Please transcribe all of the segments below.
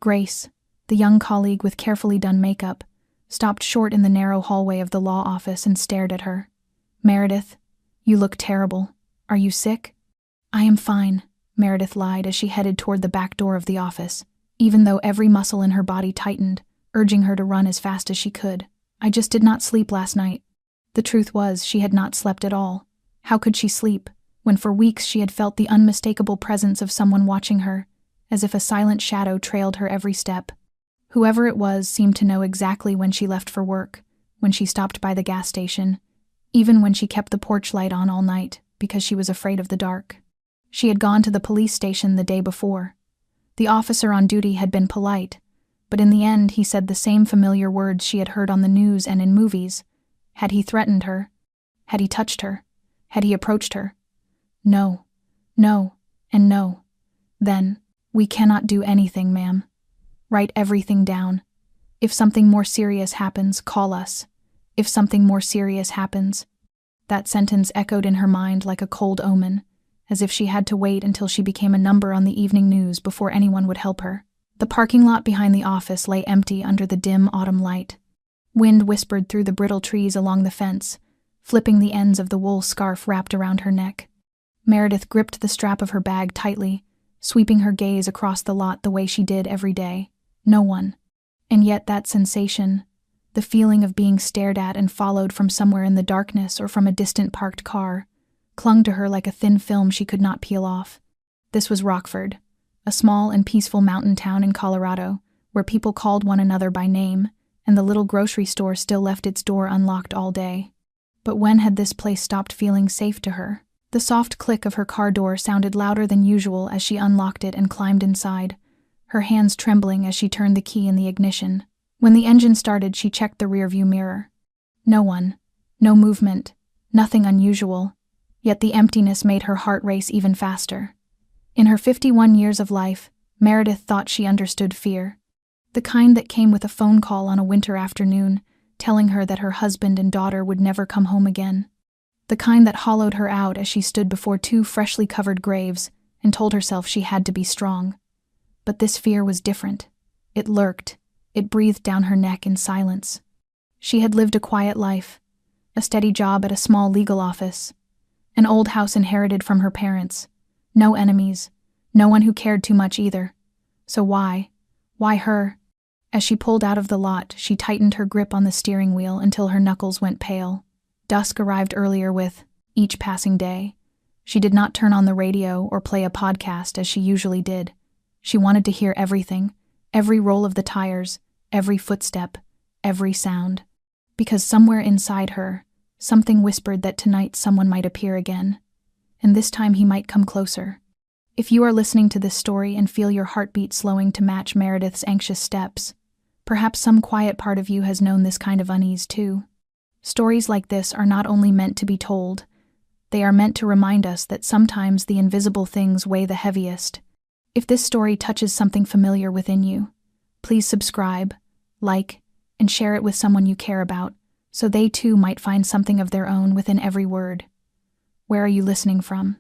Grace, the young colleague with carefully done makeup, stopped short in the narrow hallway of the law office and stared at her. "Meredith, you look terrible. Are you sick?" "I am fine," Meredith lied as she headed toward the back door of the office, even though every muscle in her body tightened, urging her to run as fast as she could. "I just did not sleep last night." The truth was, she had not slept at all. How could she sleep, when for weeks she had felt the unmistakable presence of someone watching her, as if a silent shadow trailed her every step? Whoever it was seemed to know exactly when she left for work, when she stopped by the gas station, even when she kept the porch light on all night because she was afraid of the dark. She had gone to the police station the day before. The officer on duty had been polite, but in the end he said the same familiar words she had heard on the news and in movies. Had he threatened her? Had he touched her? Had he approached her? No, no, and no. Then, "We cannot do anything, ma'am. Write everything down. If something more serious happens, call us. If something more serious happens." That sentence echoed in her mind like a cold omen, as if she had to wait until she became a number on the evening news before anyone would help her. The parking lot behind the office lay empty under the dim autumn light. Wind whispered through the brittle trees along the fence, flipping the ends of the wool scarf wrapped around her neck. Meredith gripped the strap of her bag tightly, sweeping her gaze across the lot the way she did every day. No one. And yet that sensation, the feeling of being stared at and followed from somewhere in the darkness or from a distant parked car, clung to her like a thin film she could not peel off. This was Rockford, a small and peaceful mountain town in Colorado, where people called one another by name, and the little grocery store still left its door unlocked all day. But when had this place stopped feeling safe to her? The soft click of her car door sounded louder than usual as she unlocked it and climbed inside, her hands trembling as she turned the key in the ignition. When the engine started, she checked the rearview mirror. No one, no movement, nothing unusual, yet the emptiness made her heart race even faster. In her 51 years of life, Meredith thought she understood fear. The kind that came with a phone call on a winter afternoon, telling her that her husband and daughter would never come home again. The kind that hollowed her out as she stood before two freshly covered graves and told herself she had to be strong. But this fear was different. It lurked. It breathed down her neck in silence. She had lived a quiet life, a steady job at a small legal office, an old house inherited from her parents, no enemies, no one who cared too much either. So why her? As she pulled out of the lot, she tightened her grip on the steering wheel until her knuckles went pale. Dusk arrived earlier with each passing day. She did not turn on the radio or play a podcast as she usually did. She wanted to hear everything, every roll of the tires, every footstep, every sound. Because somewhere inside her, something whispered that tonight someone might appear again. And this time he might come closer. If you are listening to this story and feel your heartbeat slowing to match Meredith's anxious steps, perhaps some quiet part of you has known this kind of unease too. Stories like this are not only meant to be told, they are meant to remind us that sometimes the invisible things weigh the heaviest. If this story touches something familiar within you, please subscribe, like, and share it with someone you care about, so they too might find something of their own within every word. Where are you listening from?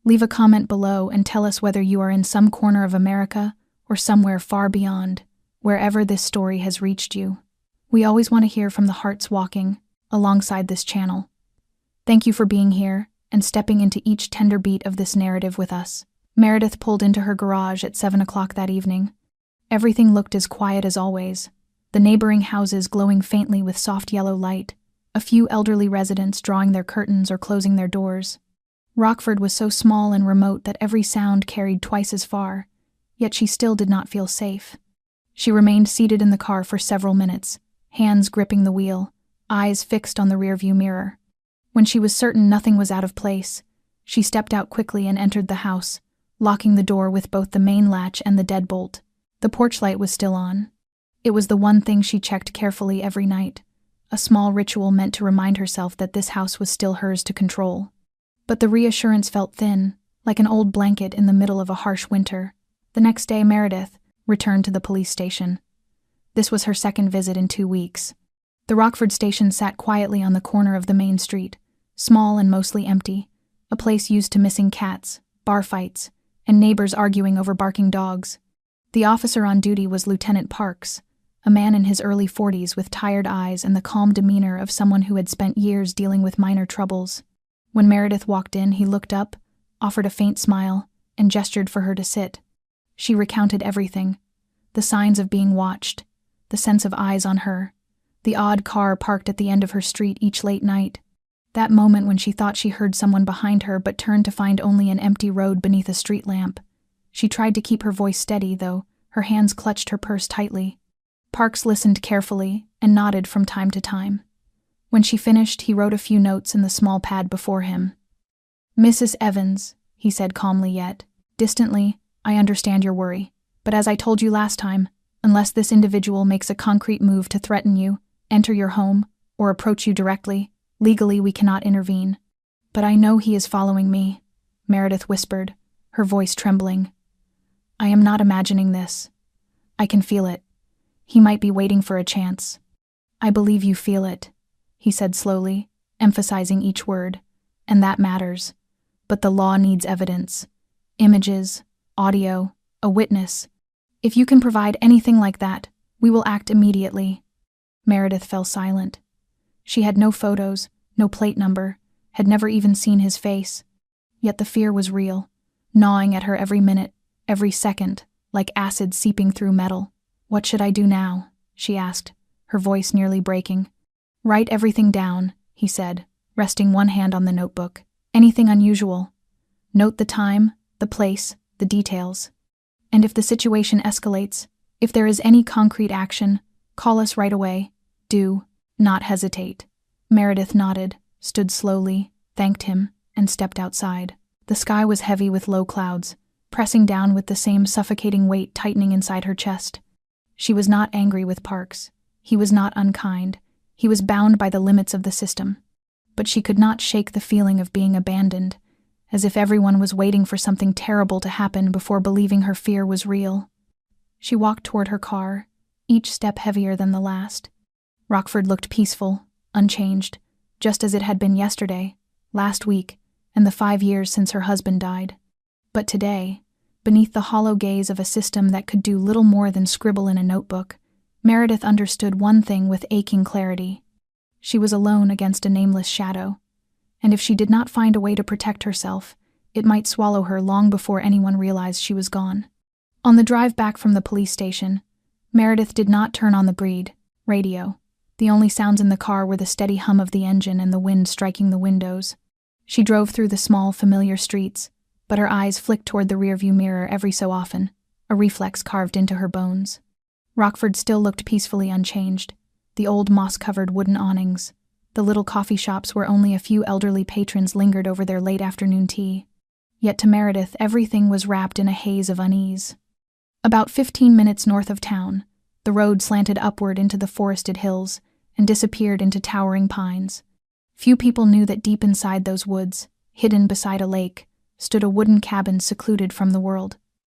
Leave a comment below and tell us whether you are in some corner of America or somewhere far beyond, wherever this story has reached you. We always want to hear from the hearts walking alongside this channel. Thank you for being here and stepping into each tender beat of this narrative with us. Meredith pulled into her garage at 7 o'clock that evening. Everything looked as quiet as always, the neighboring houses glowing faintly with soft yellow light, a few elderly residents drawing their curtains or closing their doors. Rockford was so small and remote that every sound carried twice as far, yet she still did not feel safe. She remained seated in the car for several minutes, hands gripping the wheel, eyes fixed on the rearview mirror. When she was certain nothing was out of place, she stepped out quickly and entered the house, locking the door with both the main latch and the deadbolt. The porch light was still on. It was the one thing she checked carefully every night, a small ritual meant to remind herself that this house was still hers to control. But the reassurance felt thin, like an old blanket in the middle of a harsh winter. The next day, Meredith returned to the police station. This was her second visit in 2 weeks. The Rockford station sat quietly on the corner of the main street, small and mostly empty, a place used to missing cats, bar fights, and neighbors arguing over barking dogs. The officer on duty was Lieutenant Parks, a man in his early 40s with tired eyes and the calm demeanor of someone who had spent years dealing with minor troubles. When Meredith walked in, he looked up, offered a faint smile, and gestured for her to sit. She recounted everything: the signs of being watched, the sense of eyes on her, the odd car parked at the end of her street each late night, that moment when she thought she heard someone behind her but turned to find only an empty road beneath a street lamp. She tried to keep her voice steady, though her hands clutched her purse tightly. Parks listened carefully and nodded from time to time. When she finished, he wrote a few notes in the small pad before him. "Mrs. Evans," he said calmly yet distantly, "I understand your worry, but as I told you last time, unless this individual makes a concrete move to threaten you, enter your home, or approach you directly, legally we cannot intervene." "But I know he is following me," Meredith whispered, her voice trembling. "I am not imagining this. I can feel it. He might be waiting for a chance." "I believe you feel it," he said slowly, emphasizing each word, "and that matters. But the law needs evidence. Images, audio, a witness. If you can provide anything like that, we will act immediately." Meredith fell silent. She had no photos, no plate number, had never even seen his face. Yet the fear was real, gnawing at her every minute, every second, like acid seeping through metal. "What should I do now?" she asked, her voice nearly breaking. "Write everything down," he said, resting one hand on the notebook. "Anything unusual. Note the time, the place, the details. And if the situation escalates, if there is any concrete action, call us right away. Do not hesitate." Meredith nodded, stood slowly, thanked him, and stepped outside. The sky was heavy with low clouds, pressing down with the same suffocating weight tightening inside her chest. She was not angry with Parks. He was not unkind. He was bound by the limits of the system. But she could not shake the feeling of being abandoned, as if everyone was waiting for something terrible to happen before believing her fear was real. She walked toward her car, each step heavier than the last. Rockford looked peaceful, unchanged, just as it had been yesterday, last week, and the 5 years since her husband died. But today, beneath the hollow gaze of a system that could do little more than scribble in a notebook, Meredith understood one thing with aching clarity. She was alone against a nameless shadow, and if she did not find a way to protect herself, it might swallow her long before anyone realized she was gone. On the drive back from the police station, Meredith did not turn on the radio. The only sounds in the car were the steady hum of the engine and the wind striking the windows. She drove through the small, familiar streets, but her eyes flicked toward the rearview mirror every so often, a reflex carved into her bones. Rockford still looked peacefully unchanged. The old moss-covered wooden awnings, the little coffee shops where only a few elderly patrons lingered over their late afternoon tea. Yet to Meredith, everything was wrapped in a haze of unease. About 15 minutes north of town, the road slanted upward into the forested hills and disappeared into towering pines. Few people knew that deep inside those woods, hidden beside a lake, stood a wooden cabin secluded from the world.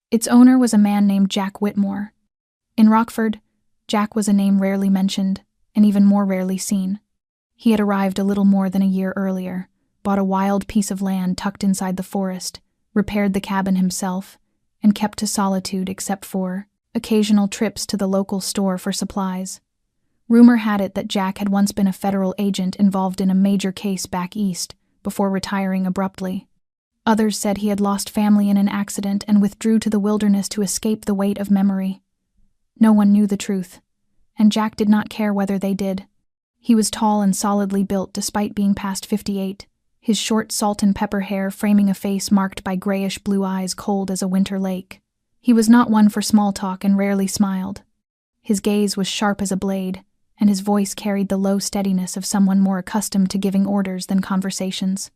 Its owner was a man named Jack Whitmore. In Rockford, Jack was a name rarely mentioned, and even more rarely seen. He had arrived a little more than a year earlier, bought a wild piece of land tucked inside the forest, repaired the cabin himself, and kept to solitude except for occasional trips to the local store for supplies. Rumor had it that Jack had once been a federal agent involved in a major case back east, before retiring abruptly. Others said he had lost family in an accident and withdrew to the wilderness to escape the weight of memory. No one knew the truth, and Jack did not care whether they did. He was tall and solidly built despite being past 58, his short salt and pepper hair framing a face marked by grayish-blue eyes cold as a winter lake. He was not one for small talk and rarely smiled. His gaze was sharp as a blade, and his voice carried the low steadiness of someone more accustomed to giving orders than conversations.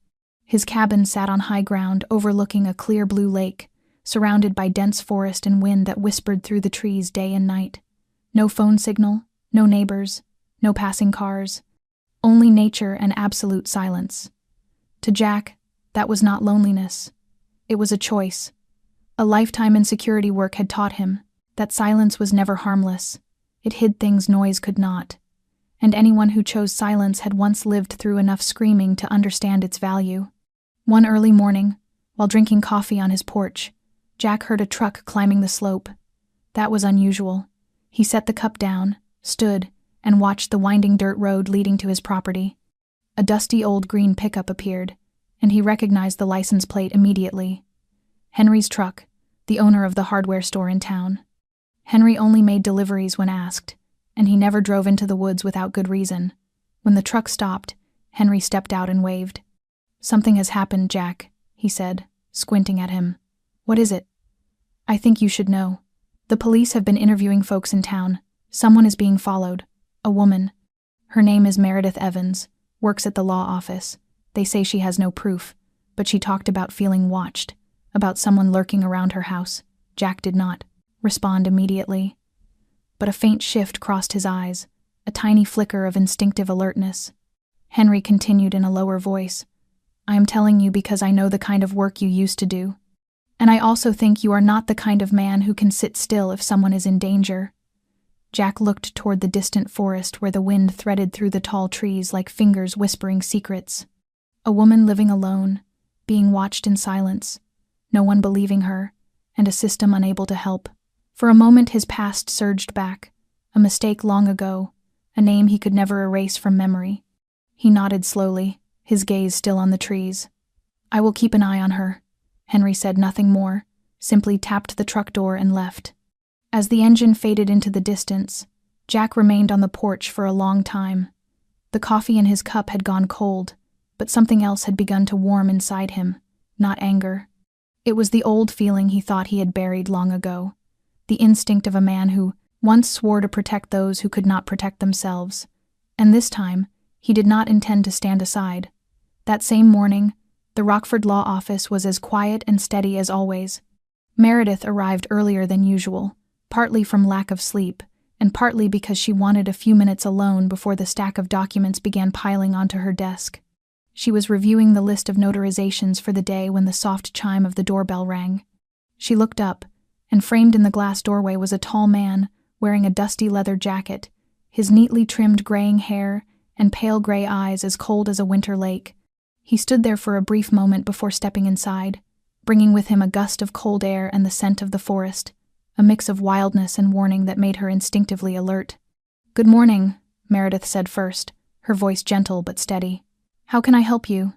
His cabin sat on high ground overlooking a clear blue lake, surrounded by dense forest and wind that whispered through the trees day and night. No phone signal, no neighbors, no passing cars, only nature and absolute silence. To Jack, that was not loneliness. It was a choice. A lifetime in security work had taught him that silence was never harmless. It hid things noise could not, and anyone who chose silence had once lived through enough screaming to understand its value. One early morning, while drinking coffee on his porch, Jack heard a truck climbing the slope. That was unusual. He set the cup down, stood, and watched the winding dirt road leading to his property. A dusty old green pickup appeared, and he recognized the license plate immediately. Henry's truck, the owner of the hardware store in town. Henry only made deliveries when asked, and he never drove into the woods without good reason. When the truck stopped, Henry stepped out and waved. "Something has happened, Jack," he said, squinting at him. "What is it?" "I think you should know. The police have been interviewing folks in town. Someone is being followed. A woman. Her name is Meredith Evans, works at the law office. They say she has no proof, but she talked about feeling watched, about someone lurking around her house." Jack did not respond immediately, but a faint shift crossed his eyes, a tiny flicker of instinctive alertness. Henry continued in a lower voice, "I am telling you because I know the kind of work you used to do. And I also think you are not the kind of man who can sit still if someone is in danger." Jack looked toward the distant forest where the wind threaded through the tall trees like fingers whispering secrets. A woman living alone, being watched in silence, no one believing her, and a system unable to help. For a moment his past surged back, a mistake long ago, a name he could never erase from memory. He nodded slowly, his gaze still on the trees. "I will keep an eye on her." Henry said nothing more, simply tapped the truck door and left. As the engine faded into the distance, Jack remained on the porch for a long time. The coffee in his cup had gone cold, but something else had begun to warm inside him, not anger. It was the old feeling he thought he had buried long ago, the instinct of a man who once swore to protect those who could not protect themselves. And this time, he did not intend to stand aside. That same morning, the Rockford Law Office was as quiet and steady as always. Meredith arrived earlier than usual, partly from lack of sleep, and partly because she wanted a few minutes alone before the stack of documents began piling onto her desk. She was reviewing the list of notarizations for the day when the soft chime of the doorbell rang. She looked up, and framed in the glass doorway was a tall man wearing a dusty leather jacket, his neatly trimmed graying hair and pale gray eyes as cold as a winter lake. He stood there for a brief moment before stepping inside, bringing with him a gust of cold air and the scent of the forest, a mix of wildness and warning that made her instinctively alert. "Good morning," Meredith said first, her voice gentle but steady. "How can I help you?"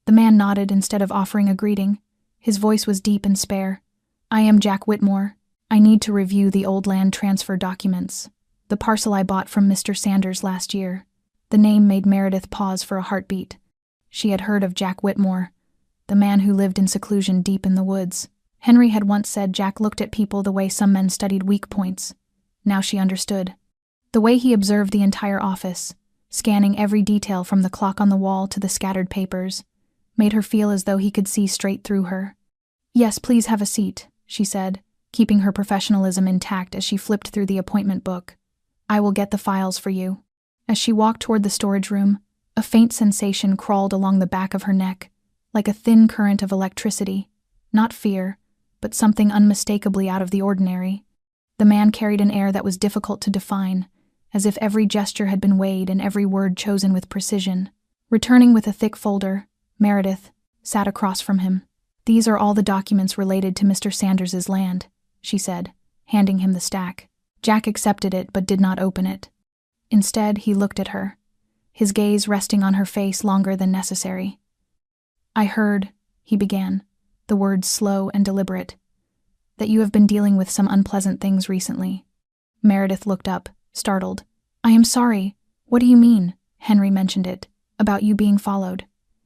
The man nodded instead of offering a greeting. His voice was deep and spare. "I am Jack Whitmore. I need to review the old land transfer documents. The parcel I bought from Mr. Sanders last year." The name made Meredith pause for a heartbeat. She had heard of Jack Whitmore, the man who lived in seclusion deep in the woods. Henry had once said Jack looked at people the way some men studied weak points. Now she understood. The way he observed the entire office, scanning every detail from the clock on the wall to the scattered papers, made her feel as though he could see straight through her. "Yes, please have a seat," she said, keeping her professionalism intact as she flipped through the appointment book. "I will get the files for you." As she walked toward the storage room, a faint sensation crawled along the back of her neck, like a thin current of electricity. Not fear, but something unmistakably out of the ordinary. The man carried an air that was difficult to define, as if every gesture had been weighed and every word chosen with precision. Returning with a thick folder, Meredith sat across from him. "These are all the documents related to Mr. Sanders's land," she said, handing him the stack. Jack accepted it but did not open it. Instead, he looked at her, his gaze resting on her face longer than necessary. "I heard," he began, the words slow and deliberate, "that you have been dealing with some unpleasant things recently." Meredith looked up, startled. "I am sorry. What do you mean?" Henry mentioned it, "about you being followed."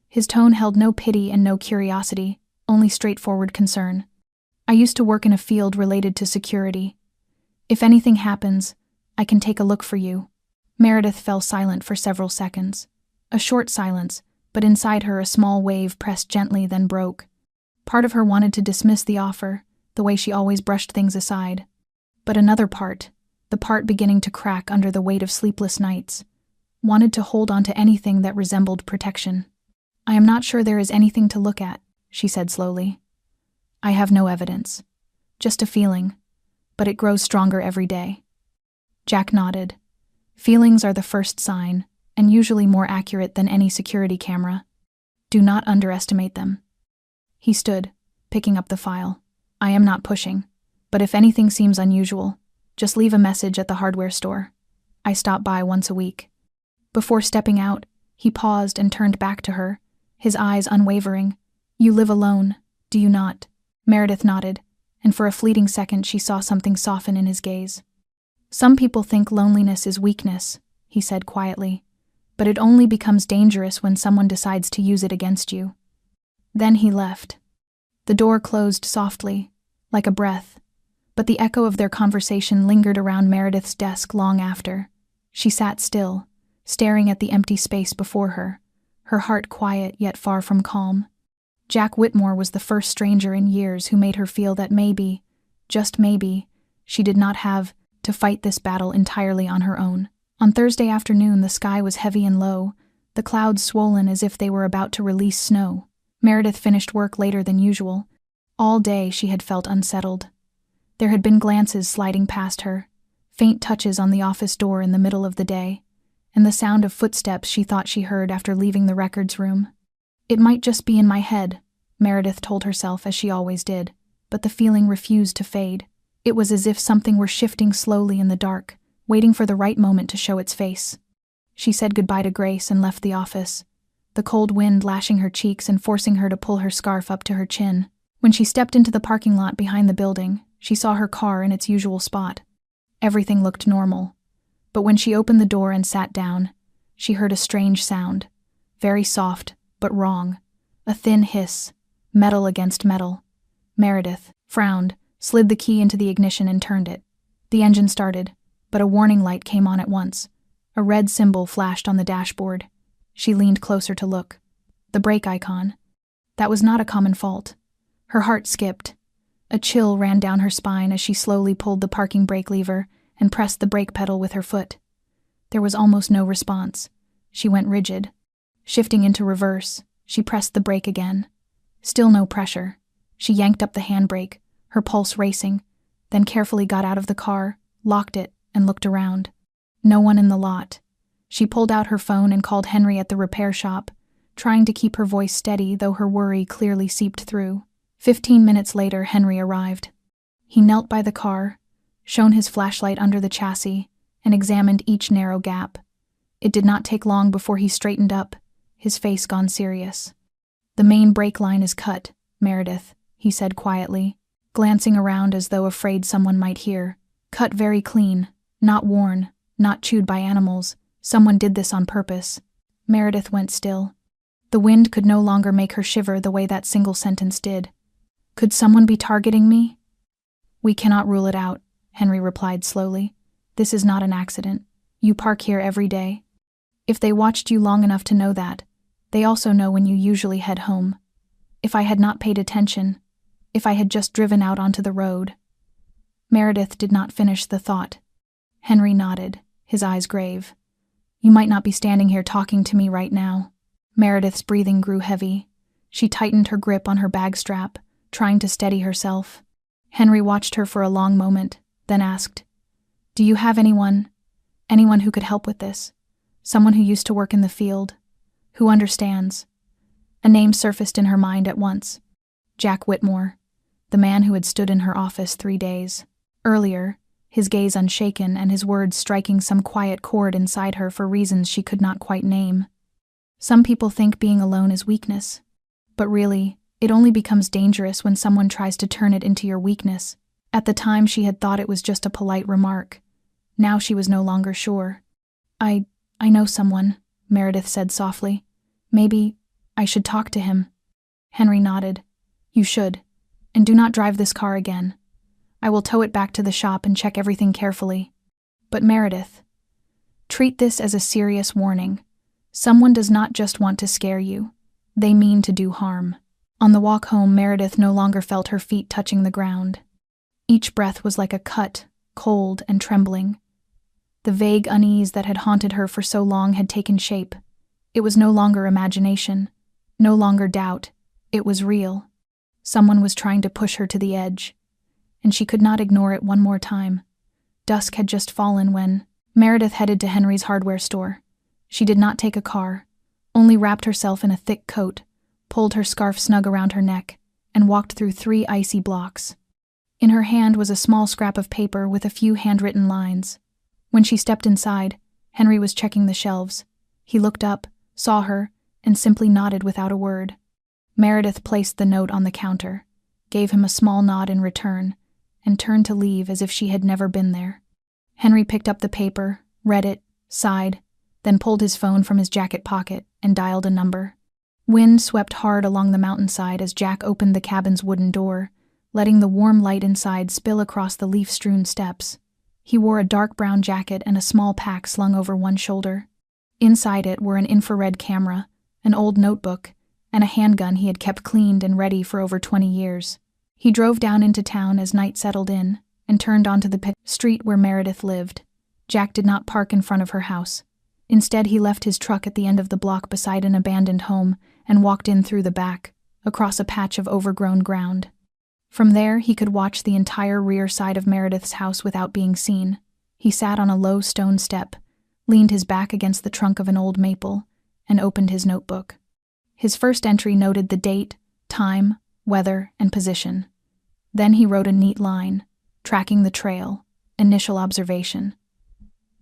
His tone held no pity and no curiosity, only straightforward concern. "I used to work in a field related to security. If anything happens, I can take a look for you." Meredith fell silent for several seconds. A short silence, but inside her a small wave pressed gently then broke. Part of her wanted to dismiss the offer, the way she always brushed things aside. But another part, the part beginning to crack under the weight of sleepless nights, wanted to hold on to anything that resembled protection. "I am not sure there is anything to look at," she said slowly. "I have no evidence. Just a feeling, but it grows stronger every day." Jack nodded. Feelings are the first sign, and usually more accurate than any security camera. Do not underestimate them. He stood, picking up the file. "I am not pushing. But if anything seems unusual, just leave a message at the hardware store. I stop by once a week." Before stepping out, he paused and turned back to her, his eyes unwavering. "You live alone, do you not?" Meredith nodded, and for a fleeting second she saw something soften in his gaze. "Some people think loneliness is weakness," he said quietly, "but it only becomes dangerous when someone decides to use it against you." Then he left. The door closed softly, like a breath, but the echo of their conversation lingered around Meredith's desk long after. She sat still, staring at the empty space before her, her heart quiet yet far from calm. Jack Whitmore was the first stranger in years who made her feel that maybe, just maybe, she did not have to fight this battle entirely on her own. On Thursday afternoon, the sky was heavy and low, the clouds swollen as if they were about to release snow. Meredith finished work later than usual. All day she had felt unsettled. There had been glances sliding past her, faint touches on the office door in the middle of the day, and the sound of footsteps she thought she heard after leaving the records room. It might just be in my head, Meredith told herself as she always did, but the feeling refused to fade. It was as if something were shifting slowly in the dark, waiting for the right moment to show its face. She said goodbye to Grace and left the office, the cold wind lashing her cheeks and forcing her to pull her scarf up to her chin. When she stepped into the parking lot behind the building, she saw her car in its usual spot. Everything looked normal, but when she opened the door and sat down, she heard a strange sound, very soft, but wrong, a thin hiss, metal against metal. Meredith frowned, slid the key into the ignition and turned it. The engine started, but a warning light came on at once. A red symbol flashed on the dashboard. She leaned closer to look. The brake icon. That was not a common fault. Her heart skipped. A chill ran down her spine as she slowly pulled the parking brake lever and pressed the brake pedal with her foot. There was almost no response. She went rigid. Shifting into reverse, she pressed the brake again. Still no pressure. She yanked up the handbrake, her pulse racing, then carefully got out of the car, locked it, and looked around. No one in the lot. She pulled out her phone and called Henry at the repair shop, trying to keep her voice steady, though her worry clearly seeped through. 15 minutes later, Henry arrived. He knelt by the car, shone his flashlight under the chassis, and examined each narrow gap. It did not take long before he straightened up, his face gone serious. "The main brake line is cut, Meredith," he said quietly, glancing around as though afraid someone might hear. "Cut very clean, not worn, not chewed by animals. Someone did this on purpose." Meredith went still. The wind could no longer make her shiver the way that single sentence did. "Could someone be targeting me?" "We cannot rule it out," Henry replied slowly. "This is not an accident. You park here every day. If they watched you long enough to know that, they also know when you usually head home. If I had not paid attention, if I had just driven out onto the road." Meredith did not finish the thought. Henry nodded, his eyes grave. "You might not be standing here talking to me right now." Meredith's breathing grew heavy. She tightened her grip on her bag strap, trying to steady herself. Henry watched her for a long moment, then asked, "Do you have anyone who could help with this? Someone who used to work in the field, who understands?" A name surfaced in her mind at once. Jack Whitmore, the man who had stood in her office 3 days earlier, his gaze unshaken and his words striking some quiet chord inside her for reasons she could not quite name. Some people think being alone is weakness, but really, it only becomes dangerous when someone tries to turn it into your weakness. At the time she had thought it was just a polite remark. Now she was no longer sure. I know someone," Meredith said softly. "Maybe I should talk to him." Henry nodded. "You should. And do not drive this car again. I will tow it back to the shop and check everything carefully. But Meredith, treat this as a serious warning. Someone does not just want to scare you. They mean to do harm." On the walk home, Meredith no longer felt her feet touching the ground. Each breath was like a cut, cold and trembling. The vague unease that had haunted her for so long had taken shape. It was no longer imagination, no longer doubt. It was real. Someone was trying to push her to the edge, and she could not ignore it one more time. Dusk had just fallen when Meredith headed to Henry's hardware store. She did not take a car, only wrapped herself in a thick coat, pulled her scarf snug around her neck, and walked through 3 icy blocks. In her hand was a small scrap of paper with a few handwritten lines. When she stepped inside, Henry was checking the shelves. He looked up, saw her, and simply nodded without a word. Meredith placed the note on the counter, gave him a small nod in return, and turned to leave as if she had never been there. Henry picked up the paper, read it, sighed, then pulled his phone from his jacket pocket and dialed a number. Wind swept hard along the mountainside as Jack opened the cabin's wooden door, letting the warm light inside spill across the leaf-strewn steps. He wore a dark brown jacket and a small pack slung over one shoulder. Inside it were an infrared camera, an old notebook, and a handgun he had kept cleaned and ready for over 20 years. He drove down into town as night settled in and turned onto the street where Meredith lived. Jack did not park in front of her house. Instead, he left his truck at the end of the block beside an abandoned home and walked in through the back, across a patch of overgrown ground. From there, he could watch the entire rear side of Meredith's house without being seen. He sat on a low stone step, leaned his back against the trunk of an old maple, and opened his notebook. His first entry noted the date, time, weather, and position. Then he wrote a neat line, tracking the trail, initial observation.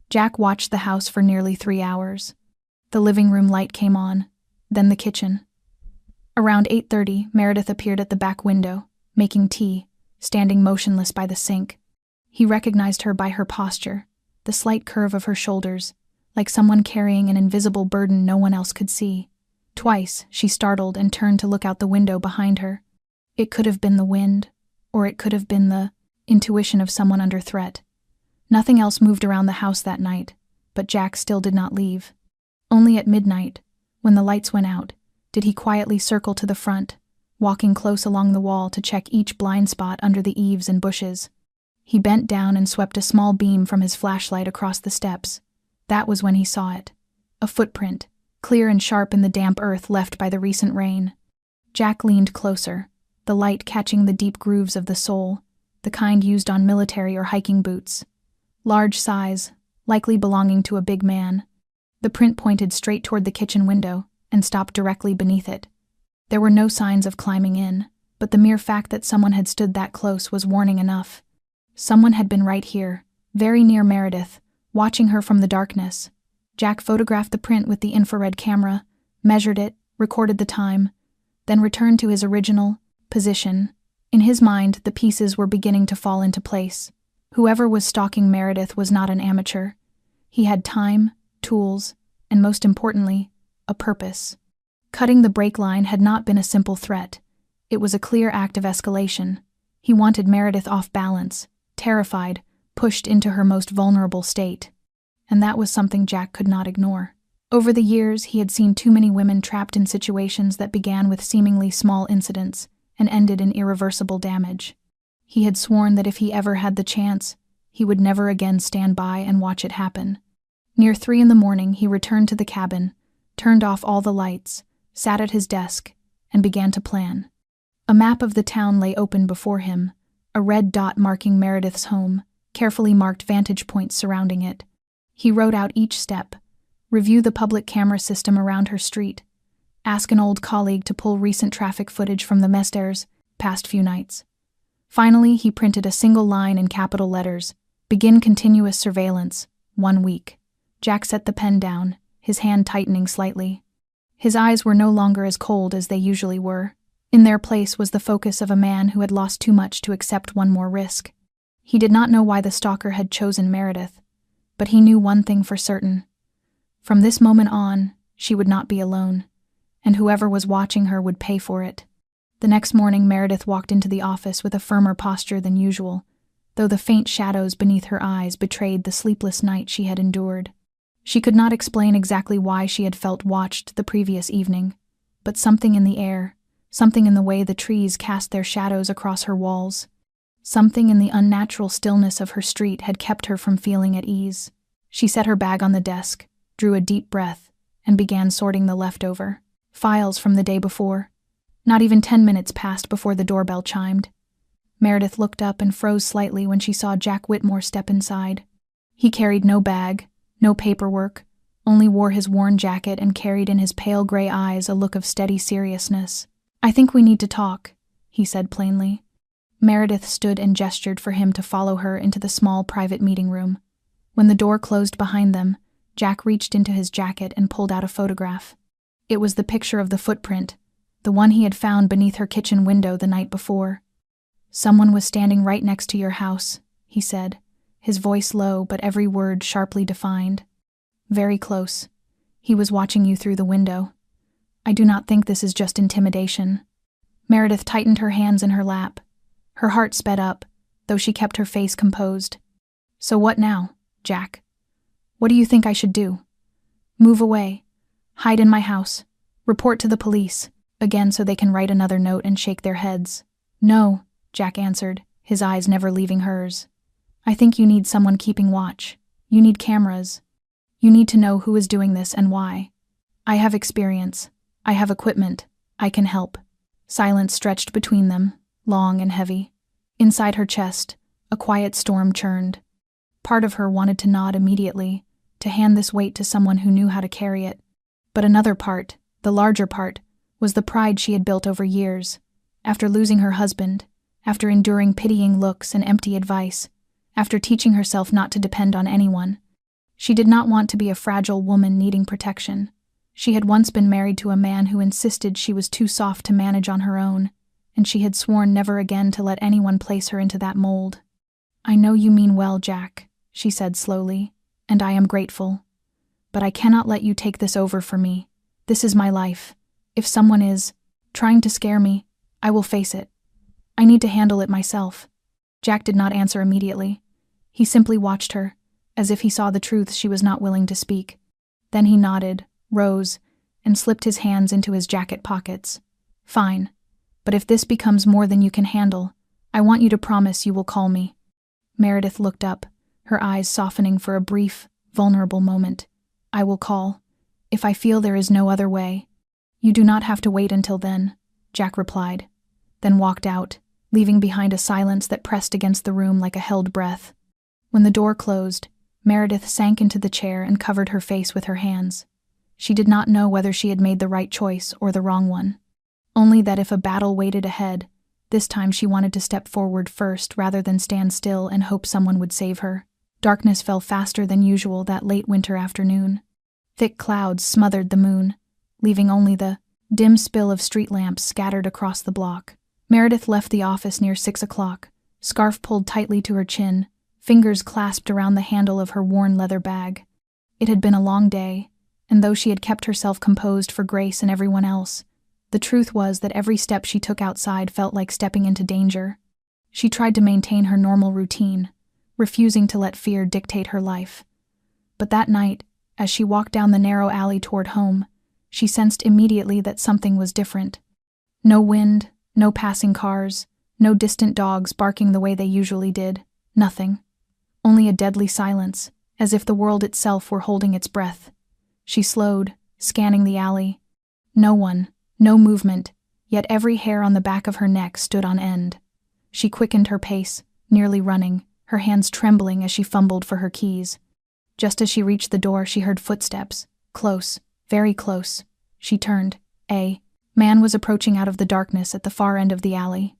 Jack watched the house for nearly 3 hours. The living room light came on, then the kitchen. Around 8:30, Meredith appeared at the back window, making tea, standing motionless by the sink. He recognized her by her posture, the slight curve of her shoulders, like someone carrying an invisible burden no one else could see. Twice, she startled and turned to look out the window behind her. It could have been the wind, or it could have been the intuition of someone under threat. Nothing else moved around the house that night, but Jack still did not leave. Only at midnight, when the lights went out, did he quietly circle to the front, walking close along the wall to check each blind spot under the eaves and bushes. He bent down and swept a small beam from his flashlight across the steps. That was when he saw it. A footprint, clear and sharp in the damp earth left by the recent rain. Jack leaned closer, the light catching the deep grooves of the sole, the kind used on military or hiking boots. Large size, likely belonging to a big man. The print pointed straight toward the kitchen window and stopped directly beneath it. There were no signs of climbing in, but the mere fact that someone had stood that close was warning enough. Someone had been right here, very near Meredith, watching her from the darkness. Jack photographed the print with the infrared camera, measured it, recorded the time, then returned to his original position. In his mind, the pieces were beginning to fall into place. Whoever was stalking Meredith was not an amateur. He had time, tools, and most importantly, a purpose. Cutting the brake line had not been a simple threat. It was a clear act of escalation. He wanted Meredith off balance, terrified, pushed into her most vulnerable state. And that was something Jack could not ignore. Over the years, he had seen too many women trapped in situations that began with seemingly small incidents and ended in irreversible damage. He had sworn that if he ever had the chance, he would never again stand by and watch it happen. Near 3 a.m, he returned to the cabin, turned off all the lights, sat at his desk, and began to plan. A map of the town lay open before him, a red dot marking Meredith's home, carefully marked vantage points surrounding it. He wrote out each step, review the public camera system around her street, ask an old colleague to pull recent traffic footage from the Mesters past few nights. Finally, he printed a single line in capital letters, begin continuous surveillance, 1 week. Jack set the pen down, his hand tightening slightly. His eyes were no longer as cold as they usually were. In their place was the focus of a man who had lost too much to accept one more risk. He did not know why the stalker had chosen Meredith, but he knew one thing for certain. From this moment on, she would not be alone, and whoever was watching her would pay for it. The next morning, Meredith walked into the office with a firmer posture than usual, though the faint shadows beneath her eyes betrayed the sleepless night she had endured. She could not explain exactly why she had felt watched the previous evening, but something in the air, something in the way the trees cast their shadows across her walls, something in the unnatural stillness of her street had kept her from feeling at ease. She set her bag on the desk, drew a deep breath, and began sorting the leftover files from the day before. Not even 10 minutes passed before the doorbell chimed. Meredith looked up and froze slightly when she saw Jack Whitmore step inside. He carried no bag, no paperwork, only wore his worn jacket and carried in his pale gray eyes a look of steady seriousness. "I think we need to talk," he said plainly. Meredith stood and gestured for him to follow her into the small private meeting room. When the door closed behind them, Jack reached into his jacket and pulled out a photograph. It was the picture of the footprint, the one he had found beneath her kitchen window the night before. "Someone was standing right next to your house," he said, his voice low but every word sharply defined. "Very close. He was watching you through the window. I do not think this is just intimidation." Meredith tightened her hands in her lap. Her heart sped up, though she kept her face composed. "So what now, Jack? What do you think I should do? Move away? Hide in my house? Report to the police?" Again so they can write another note and shake their heads. "No," Jack answered, his eyes never leaving hers. "I think you need someone keeping watch. You need cameras. You need to know who is doing this and why. I have experience. I have equipment. I can help." Silence stretched between them, long and heavy. Inside her chest, a quiet storm churned. Part of her wanted to nod immediately, to hand this weight to someone who knew how to carry it. But another part, the larger part, was the pride she had built over years. After losing her husband, after enduring pitying looks and empty advice, after teaching herself not to depend on anyone, she did not want to be a fragile woman needing protection. She had once been married to a man who insisted she was too soft to manage on her own, and she had sworn never again to let anyone place her into that mold. "I know you mean well, Jack," she said slowly, "and I am grateful. But I cannot let you take this over for me. This is my life. If someone is trying to scare me, I will face it. I need to handle it myself." Jack did not answer immediately. He simply watched her, as if he saw the truths she was not willing to speak. Then he nodded, rose, and slipped his hands into his jacket pockets. "Fine. But if this becomes more than you can handle, I want you to promise you will call me." Meredith looked up, her eyes softening for a brief, vulnerable moment. "I will call, if I feel there is no other way." "You do not have to wait until then," Jack replied, then walked out, leaving behind a silence that pressed against the room like a held breath. When the door closed, Meredith sank into the chair and covered her face with her hands. She did not know whether she had made the right choice or the wrong one. Only that if a battle waited ahead, this time she wanted to step forward first rather than stand still and hope someone would save her. Darkness fell faster than usual that late winter afternoon. Thick clouds smothered the moon, leaving only the dim spill of street lamps scattered across the block. Meredith left the office near 6 o'clock, scarf pulled tightly to her chin, fingers clasped around the handle of her worn leather bag. It had been a long day, and though she had kept herself composed for Grace and everyone else, the truth was that every step she took outside felt like stepping into danger. She tried to maintain her normal routine, refusing to let fear dictate her life. But that night, as she walked down the narrow alley toward home, she sensed immediately that something was different. No wind, no passing cars, no distant dogs barking the way they usually did. Nothing. Only a deadly silence, as if the world itself were holding its breath. She slowed, scanning the alley. No one, no movement, yet every hair on the back of her neck stood on end. She quickened her pace, nearly running, her hands trembling as she fumbled for her keys. Just as she reached the door, she heard footsteps. Close, very close. She turned. A man was approaching out of the darkness at the far end of the alley.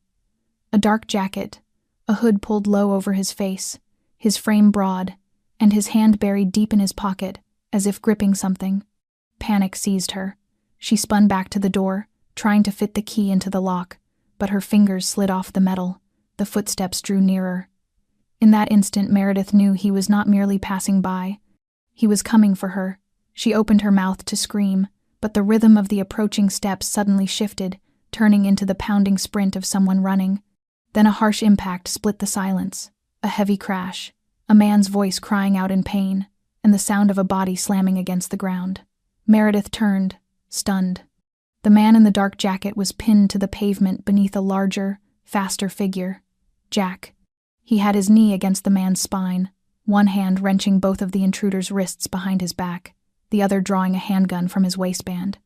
A dark jacket, a hood pulled low over his face, his frame broad, and his hand buried deep in his pocket, as if gripping something. Panic seized her. She spun back to the door, trying to fit the key into the lock, but her fingers slid off the metal. The footsteps drew nearer. In that instant, Meredith knew he was not merely passing by. He was coming for her. She opened her mouth to scream, but the rhythm of the approaching steps suddenly shifted, turning into the pounding sprint of someone running. Then a harsh impact split the silence. A heavy crash, a man's voice crying out in pain, and the sound of a body slamming against the ground. Meredith turned, stunned. The man in the dark jacket was pinned to the pavement beneath a larger, faster figure. Jack. He had his knee against the man's spine, one hand wrenching both of the intruder's wrists behind his back, the other drawing a handgun from his waistband.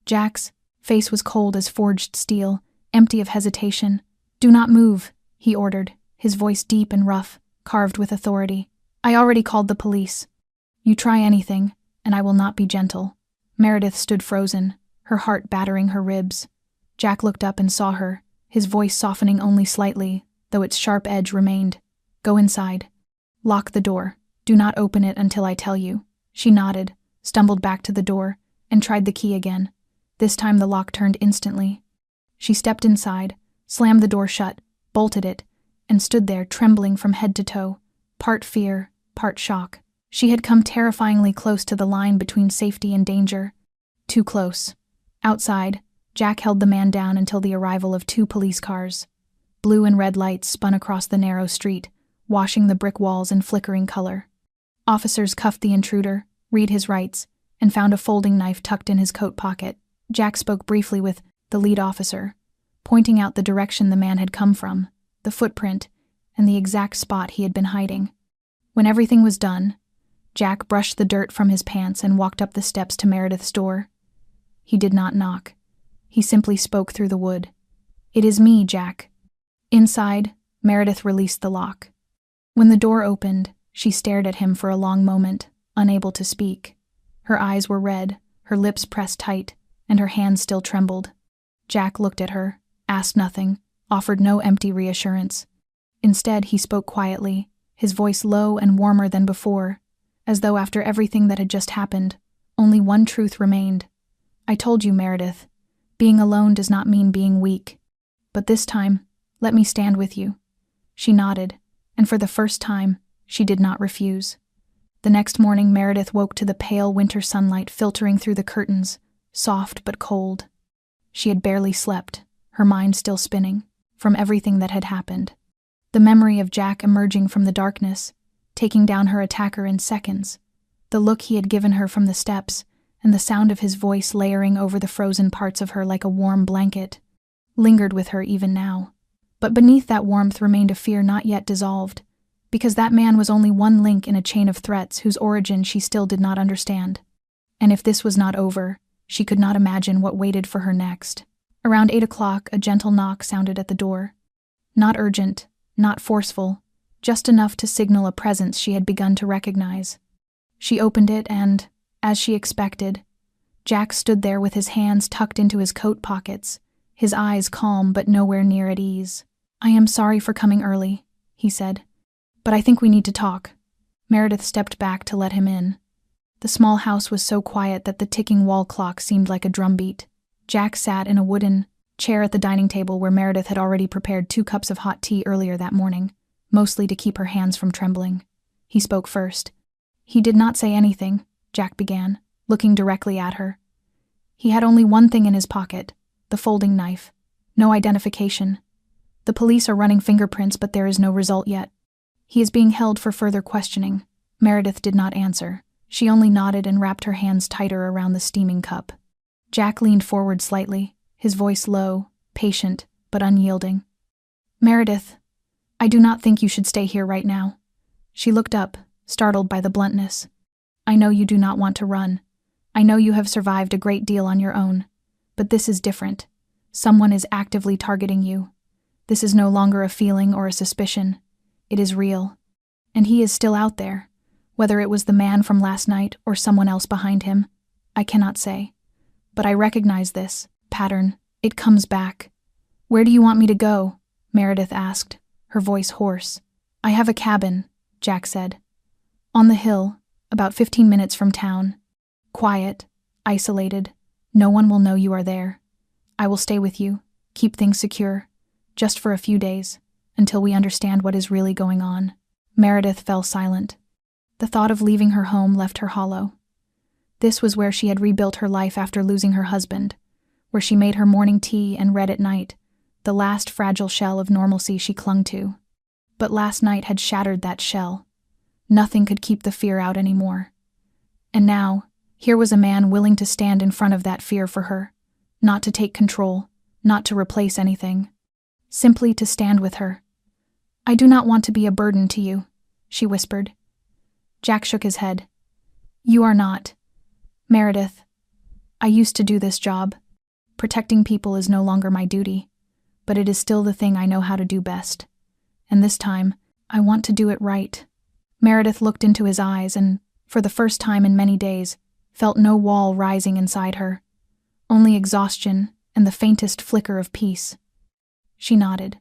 Jack's face was cold as forged steel, empty of hesitation. "Do not move," he ordered, his voice deep and rough, carved with authority. "I already called the police. You try anything, and I will not be gentle." Meredith stood frozen, her heart battering her ribs. Jack looked up and saw her, his voice softening only slightly, though its sharp edge remained. Go inside. Lock the door. Do not open it until I tell you. She nodded, stumbled back to the door, and tried the key again. This time the lock turned instantly. She stepped inside, slammed the door shut, bolted it, and stood there trembling from head to toe, part fear, part shock. She had come terrifyingly close to the line between safety and danger. Too close. Outside, Jack held the man down until the arrival of 2 police cars. Blue and red lights spun across the narrow street, washing the brick walls in flickering color. Officers cuffed the intruder, read his rights, and found a folding knife tucked in his coat pocket. Jack spoke briefly with the lead officer, pointing out the direction the man had come from, the footprint, and the exact spot he had been hiding. When everything was done, Jack brushed the dirt from his pants and walked up the steps to Meredith's door. He did not knock. He simply spoke through the wood. "It is me, Jack." Inside, Meredith released the lock. When the door opened, she stared at him for a long moment, unable to speak. Her eyes were red, her lips pressed tight, and her hands still trembled. Jack looked at her, asked nothing, offered no empty reassurance. Instead, he spoke quietly, his voice low and warmer than before, as though after everything that had just happened, only one truth remained. "I told you, Meredith, being alone does not mean being weak. But this time, let me stand with you." She nodded, and for the first time, she did not refuse. The next morning, Meredith woke to the pale winter sunlight filtering through the curtains, soft but cold. She had barely slept, her mind still spinning, from everything that had happened. The memory of Jack emerging from the darkness, taking down her attacker in seconds, the look he had given her from the steps, and the sound of his voice layering over the frozen parts of her like a warm blanket, lingered with her even now. But beneath that warmth remained a fear not yet dissolved, because that man was only one link in a chain of threats whose origin she still did not understand. And if this was not over, she could not imagine what waited for her next. Around 8 o'clock, a gentle knock sounded at the door. Not urgent, not forceful, just enough to signal a presence she had begun to recognize. She opened it and, as she expected, Jack stood there with his hands tucked into his coat pockets, his eyes calm but nowhere near at ease. "I am sorry for coming early," he said, "but I think we need to talk." Meredith stepped back to let him in. The small house was so quiet that the ticking wall clock seemed like a drumbeat. Jack sat in a wooden chair at the dining table where Meredith had already prepared 2 cups of hot tea earlier that morning, mostly to keep her hands from trembling. He spoke first. "He did not say anything," Jack began, looking directly at her. "He had only one thing in his pocket, the folding knife. No identification. The police are running fingerprints, but there is no result yet. He is being held for further questioning." Meredith did not answer. She only nodded and wrapped her hands tighter around the steaming cup. Jack leaned forward slightly, his voice low, patient, but unyielding. "Meredith, I do not think you should stay here right now." She looked up, startled by the bluntness. "I know you do not want to run. I know you have survived a great deal on your own. But this is different. Someone is actively targeting you. This is no longer a feeling or a suspicion. It is real. And he is still out there. Whether it was the man from last night or someone else behind him, I cannot say. But I recognize this pattern. It comes back." "Where do you want me to go?" Meredith asked, her voice hoarse. "I have a cabin," Jack said. "On the hill, about 15 minutes from town. Quiet, isolated. No one will know you are there. I will stay with you, keep things secure, just for a few days, until we understand what is really going on." Meredith fell silent. The thought of leaving her home left her hollow. This was where she had rebuilt her life after losing her husband, where she made her morning tea and read at night, the last fragile shell of normalcy she clung to. But last night had shattered that shell. Nothing could keep the fear out anymore. And now, here was a man willing to stand in front of that fear for her, not to take control, not to replace anything, simply to stand with her. "I do not want to be a burden to you," she whispered. Jack shook his head. "You are not. Meredith, I used to do this job. Protecting people is no longer my duty, but it is still the thing I know how to do best. And this time, I want to do it right." Meredith looked into his eyes and, for the first time in many days, felt no wall rising inside her, only exhaustion and the faintest flicker of peace. She nodded,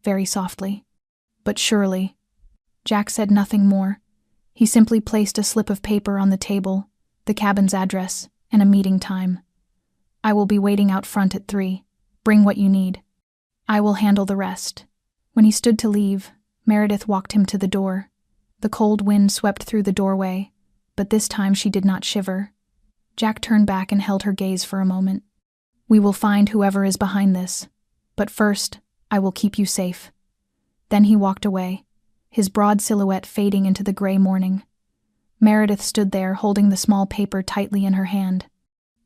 very softly. But surely. Jack said nothing more. He simply placed a slip of paper on the table, the cabin's address, and a meeting time. I will be waiting out front at 3. Bring what you need. I will handle the rest. When he stood to leave, Meredith walked him to the door. The cold wind swept through the doorway, but this time she did not shiver. Jack turned back and held her gaze for a moment. We will find whoever is behind this, but first, I will keep you safe. Then he walked away, his broad silhouette fading into the gray morning. Meredith stood there holding the small paper tightly in her hand.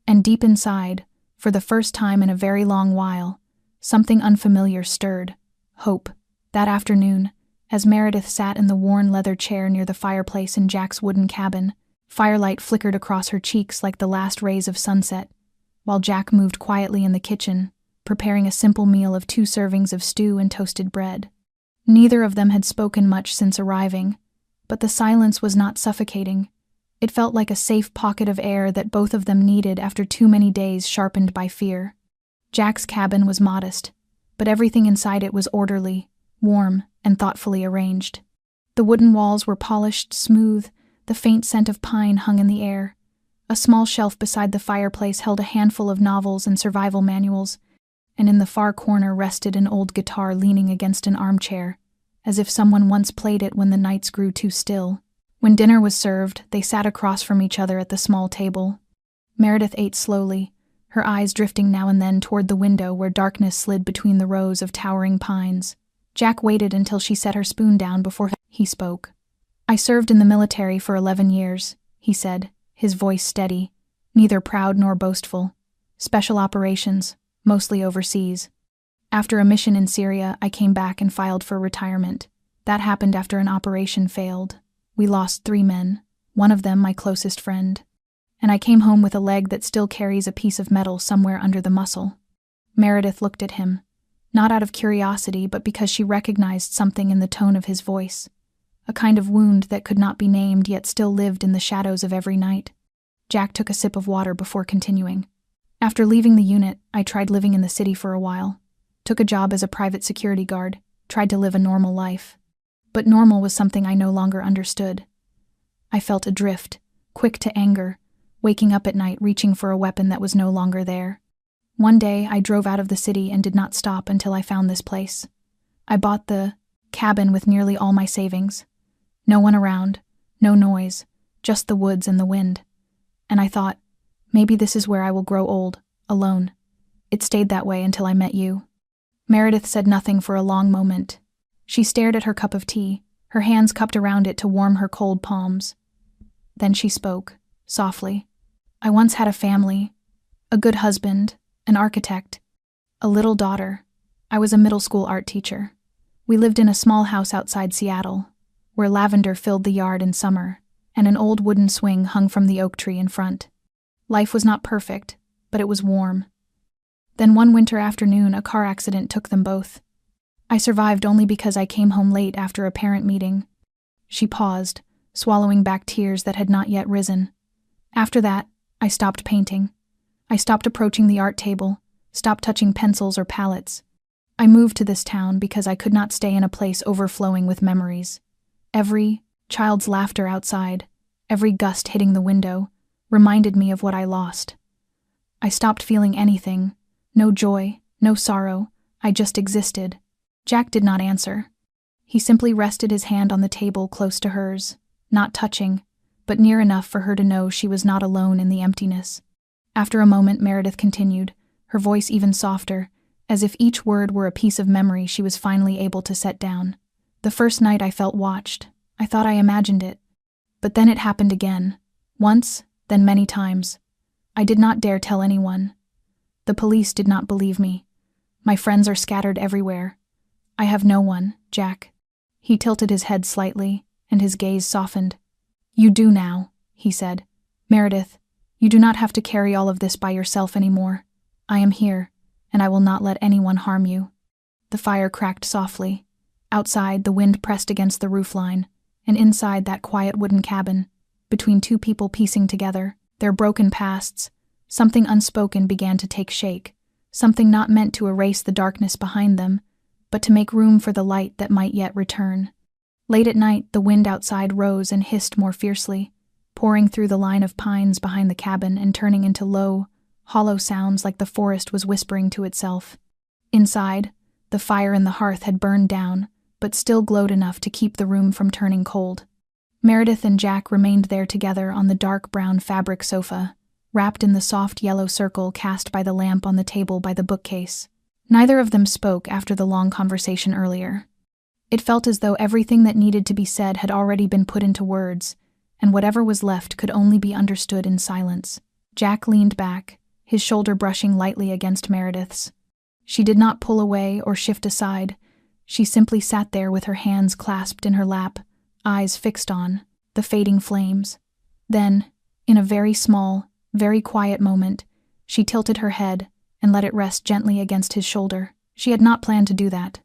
And deep inside, for the first time in a very long while, something unfamiliar stirred. Hope. That afternoon, as Meredith sat in the worn leather chair near the fireplace in Jack's wooden cabin, firelight flickered across her cheeks like the last rays of sunset, while Jack moved quietly in the kitchen, preparing a simple meal of 2 servings of stew and toasted bread. Neither of them had spoken much since arriving, but the silence was not suffocating. It felt like a safe pocket of air that both of them needed after too many days sharpened by fear. Jack's cabin was modest, but everything inside it was orderly, warm, and thoughtfully arranged. The wooden walls were polished, smooth, the faint scent of pine hung in the air. A small shelf beside the fireplace held a handful of novels and survival manuals, and in the far corner rested an old guitar leaning against an armchair, as if someone once played it when the nights grew too still. When dinner was served, they sat across from each other at the small table. Meredith ate slowly, her eyes drifting now and then toward the window where darkness slid between the rows of towering pines. Jack waited until she set her spoon down before he spoke. I served in the military for 11 years, he said, his voice steady, neither proud nor boastful. Special operations, mostly overseas. After a mission in Syria, I came back and filed for retirement. That happened after an operation failed. We lost 3 men, one of them my closest friend. And I came home with a leg that still carries a piece of metal somewhere under the muscle. Meredith looked at him, not out of curiosity, but because she recognized something in the tone of his voice. A kind of wound that could not be named yet still lived in the shadows of every night. Jack took a sip of water before continuing. After leaving the unit, I tried living in the city for a while. Took a job as a private security guard, tried to live a normal life. But normal was something I no longer understood. I felt adrift, quick to anger, waking up at night reaching for a weapon that was no longer there. One day, I drove out of the city and did not stop until I found this place. I bought the cabin with nearly all my savings. No one around, no noise, just the woods and the wind. And I thought, maybe this is where I will grow old, alone. It stayed that way until I met you. Meredith said nothing for a long moment. She stared at her cup of tea, her hands cupped around it to warm her cold palms. Then she spoke, softly. I once had a family, a good husband, an architect, a little daughter. I was a middle school art teacher. We lived in a small house outside Seattle, where lavender filled the yard in summer, and an old wooden swing hung from the oak tree in front. Life was not perfect, but it was warm. Then one winter afternoon, a car accident took them both. I survived only because I came home late after a parent meeting. She paused, swallowing back tears that had not yet risen. After that, I stopped painting. I stopped approaching the art table, stopped touching pencils or palettes. I moved to this town because I could not stay in a place overflowing with memories. Every child's laughter outside, every gust hitting the window, reminded me of what I lost. I stopped feeling anything, no joy, no sorrow, I just existed. Jack did not answer. He simply rested his hand on the table close to hers, not touching, but near enough for her to know she was not alone in the emptiness. After a moment, Meredith continued, her voice even softer, as if each word were a piece of memory she was finally able to set down. The first night I felt watched. I thought I imagined it. But then it happened again. Once, then many times. I did not dare tell anyone. The police did not believe me. My friends are scattered everywhere. I have no one, Jack. He tilted his head slightly, and his gaze softened. You do now, he said. Meredith, you do not have to carry all of this by yourself anymore. I am here, and I will not let anyone harm you. The fire cracked softly. Outside, the wind pressed against the roofline, and inside that quiet wooden cabin, between 2 people piecing together their broken pasts, something unspoken began to take shape, something not meant to erase the darkness behind them, but to make room for the light that might yet return. Late at night, the wind outside rose and hissed more fiercely, pouring through the line of pines behind the cabin and turning into low, hollow sounds like the forest was whispering to itself. Inside, the fire in the hearth had burned down, but still glowed enough to keep the room from turning cold. Meredith and Jack remained there together on the dark brown fabric sofa, wrapped in the soft yellow circle cast by the lamp on the table by the bookcase. Neither of them spoke after the long conversation earlier. It felt as though everything that needed to be said had already been put into words, and whatever was left could only be understood in silence. Jack leaned back, his shoulder brushing lightly against Meredith's. She did not pull away or shift aside. She simply sat there with her hands clasped in her lap, eyes fixed on the fading flames. Then, in a very small, very quiet moment, she tilted her head and let it rest gently against his shoulder. She had not planned to do that.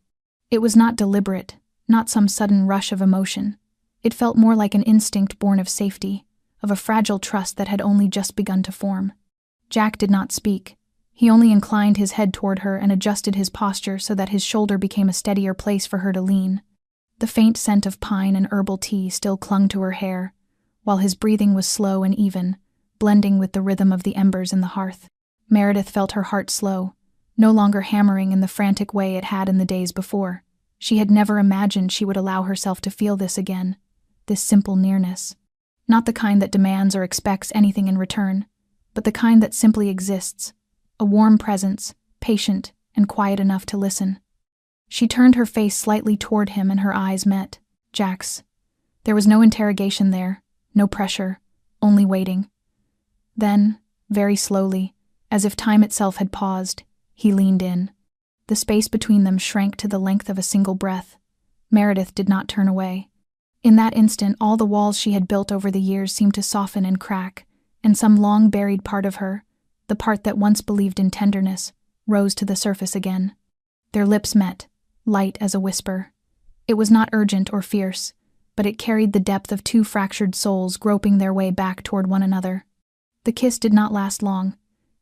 It was not deliberate, not some sudden rush of emotion. It felt more like an instinct born of safety, of a fragile trust that had only just begun to form. Jack did not speak. He only inclined his head toward her and adjusted his posture so that his shoulder became a steadier place for her to lean. The faint scent of pine and herbal tea still clung to her hair, while his breathing was slow and even, blending with the rhythm of the embers in the hearth. Meredith felt her heart slow, no longer hammering in the frantic way it had in the days before. She had never imagined she would allow herself to feel this again, this simple nearness. Not the kind that demands or expects anything in return, but the kind that simply exists, a warm presence, patient and quiet enough to listen. She turned her face slightly toward him and her eyes met Jack's. There was no interrogation there, no pressure, only waiting. Then, very slowly, as if time itself had paused, he leaned in. The space between them shrank to the length of a single breath. Meredith did not turn away. In that instant, all the walls she had built over the years seemed to soften and crack, and some long-buried part of her, the part that once believed in tenderness, rose to the surface again. Their lips met, light as a whisper. It was not urgent or fierce, but it carried the depth of two fractured souls groping their way back toward one another. The kiss did not last long,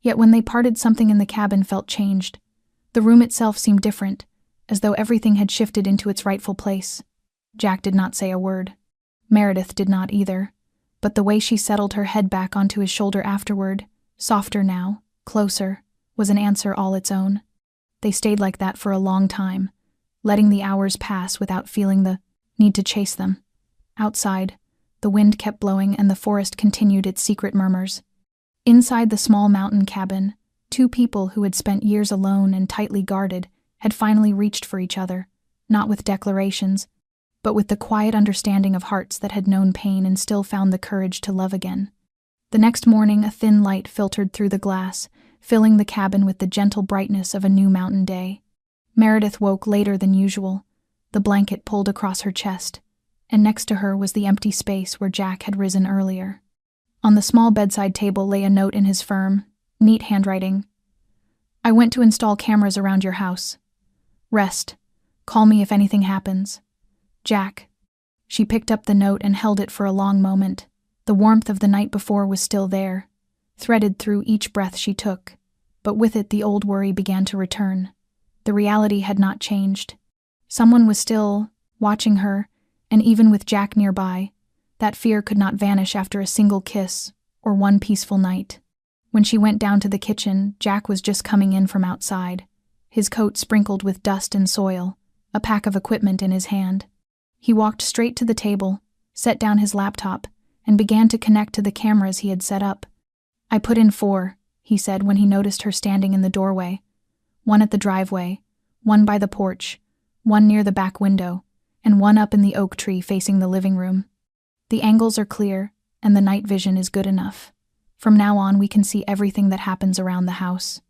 yet when they parted, something in the cabin felt changed. The room itself seemed different, as though everything had shifted into its rightful place. Jack did not say a word. Meredith did not either, but the way she settled her head back onto his shoulder afterward, softer now, closer, was an answer all its own. They stayed like that for a long time, letting the hours pass without feeling the need to chase them. Outside, the wind kept blowing and the forest continued its secret murmurs. Inside the small mountain cabin, two people who had spent years alone and tightly guarded had finally reached for each other, not with declarations, but with the quiet understanding of hearts that had known pain and still found the courage to love again. The next morning, a thin light filtered through the glass, filling the cabin with the gentle brightness of a new mountain day. Meredith woke later than usual, the blanket pulled across her chest, and next to her was the empty space where Jack had risen earlier. On the small bedside table lay a note in his firm, neat handwriting. I went to install cameras around your house. Rest. Call me if anything happens. Jack. She picked up the note and held it for a long moment. The warmth of the night before was still there, threaded through each breath she took, but with it the old worry began to return. The reality had not changed. Someone was still watching her, and even with Jack nearby, that fear could not vanish after a single kiss or one peaceful night. When she went down to the kitchen, Jack was just coming in from outside, his coat sprinkled with dust and soil, a pack of equipment in his hand. He walked straight to the table, set down his laptop, and began to connect to the cameras he had set up. I put in 4, he said when he noticed her standing in the doorway. One at the driveway, one by the porch, one near the back window, and one up in the oak tree facing the living room. The angles are clear, and the night vision is good enough. From now on, we can see everything that happens around the house.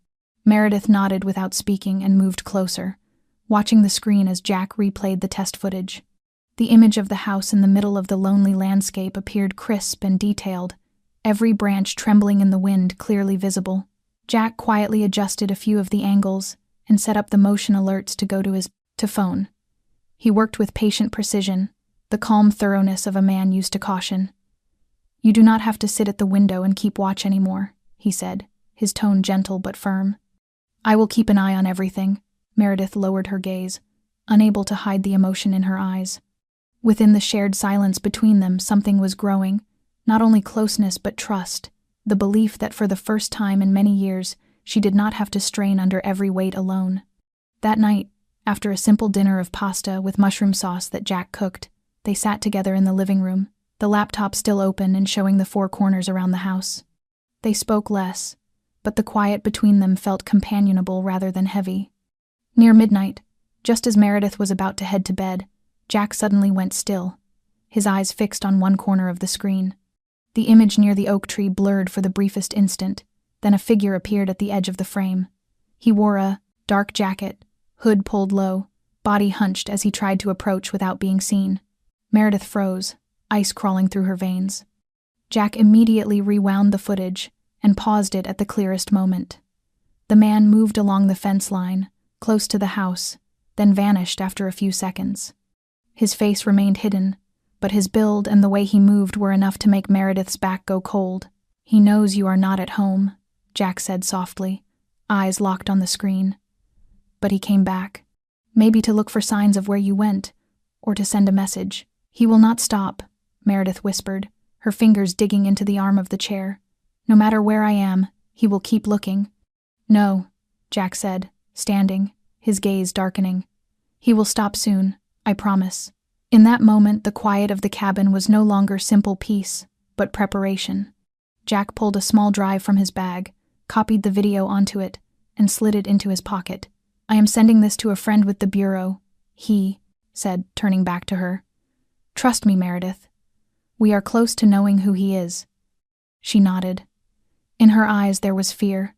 Meredith nodded without speaking and moved closer, watching the screen as Jack replayed the test footage. The image of the house in the middle of the lonely landscape appeared crisp and detailed, every branch trembling in the wind clearly visible. Jack quietly adjusted a few of the angles and set up the motion alerts to go to his phone. He worked with patient precision, the calm thoroughness of a man used to caution. You do not have to sit at the window and keep watch anymore, he said, his tone gentle but firm. I will keep an eye on everything. Meredith lowered her gaze. unable to hide the emotion in her eyes. Within the shared silence between them, something was growing, not only closeness but trust, the belief that for the first time in many years, she did not have to strain under every weight alone. That night, after a simple dinner of pasta with mushroom sauce that Jack cooked, they sat together in the living room, the laptop still open and showing the four corners around the house. They spoke less, but the quiet between them felt companionable rather than heavy. Near midnight, just as Meredith was about to head to bed, Jack suddenly went still, his eyes fixed on one corner of the screen. The image near the oak tree blurred for the briefest instant, then a figure appeared at the edge of the frame. He wore a dark jacket, hood pulled low, body hunched as he tried to approach without being seen. Meredith froze, ice crawling through her veins. Jack immediately rewound the footage and paused it at the clearest moment. The man moved along the fence line, close to the house, then vanished after a few seconds. His face remained hidden, but his build and the way he moved were enough to make Meredith's back go cold. "He knows you are not at home," Jack said softly, eyes locked on the screen. "But he came back. Maybe to look for signs of where you went, or to send a message." "He will not stop," Meredith whispered, her fingers digging into the arm of the chair. "No matter where I am, he will keep looking." "No," Jack said, standing, his gaze darkening. "He will stop soon, I promise." In that moment, the quiet of the cabin was no longer simple peace, but preparation. Jack pulled a small drive from his bag, copied the video onto it, and slid it into his pocket. "I am sending this to a friend with the bureau," he said, turning back to her. "Trust me, Meredith. We are close to knowing who he is." She nodded. In her eyes there was fear,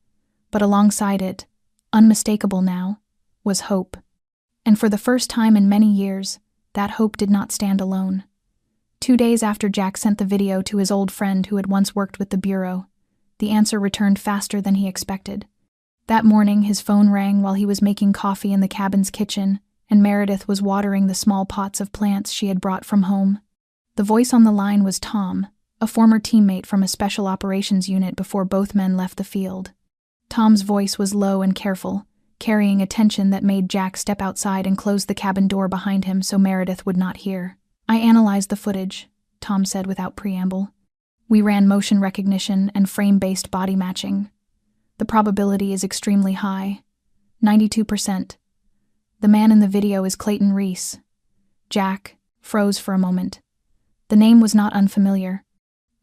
but alongside it, unmistakable now, was hope. And for the first time in many years, that hope did not stand alone. 2 days after Jack sent the video to his old friend who had once worked with the bureau, the answer returned faster than he expected. That morning, his phone rang while he was making coffee in the cabin's kitchen, and Meredith was watering the small pots of plants she had brought from home. The voice on the line was Tom, a former teammate from a special operations unit before both men left the field. Tom's voice was low and careful, carrying a tension that made Jack step outside and close the cabin door behind him so Meredith would not hear. "I analyzed the footage," Tom said without preamble. "We ran motion recognition and frame-based body matching. The probability is extremely high, 92%. The man in the video is Clayton Reese." Jack froze for a moment. The name was not unfamiliar.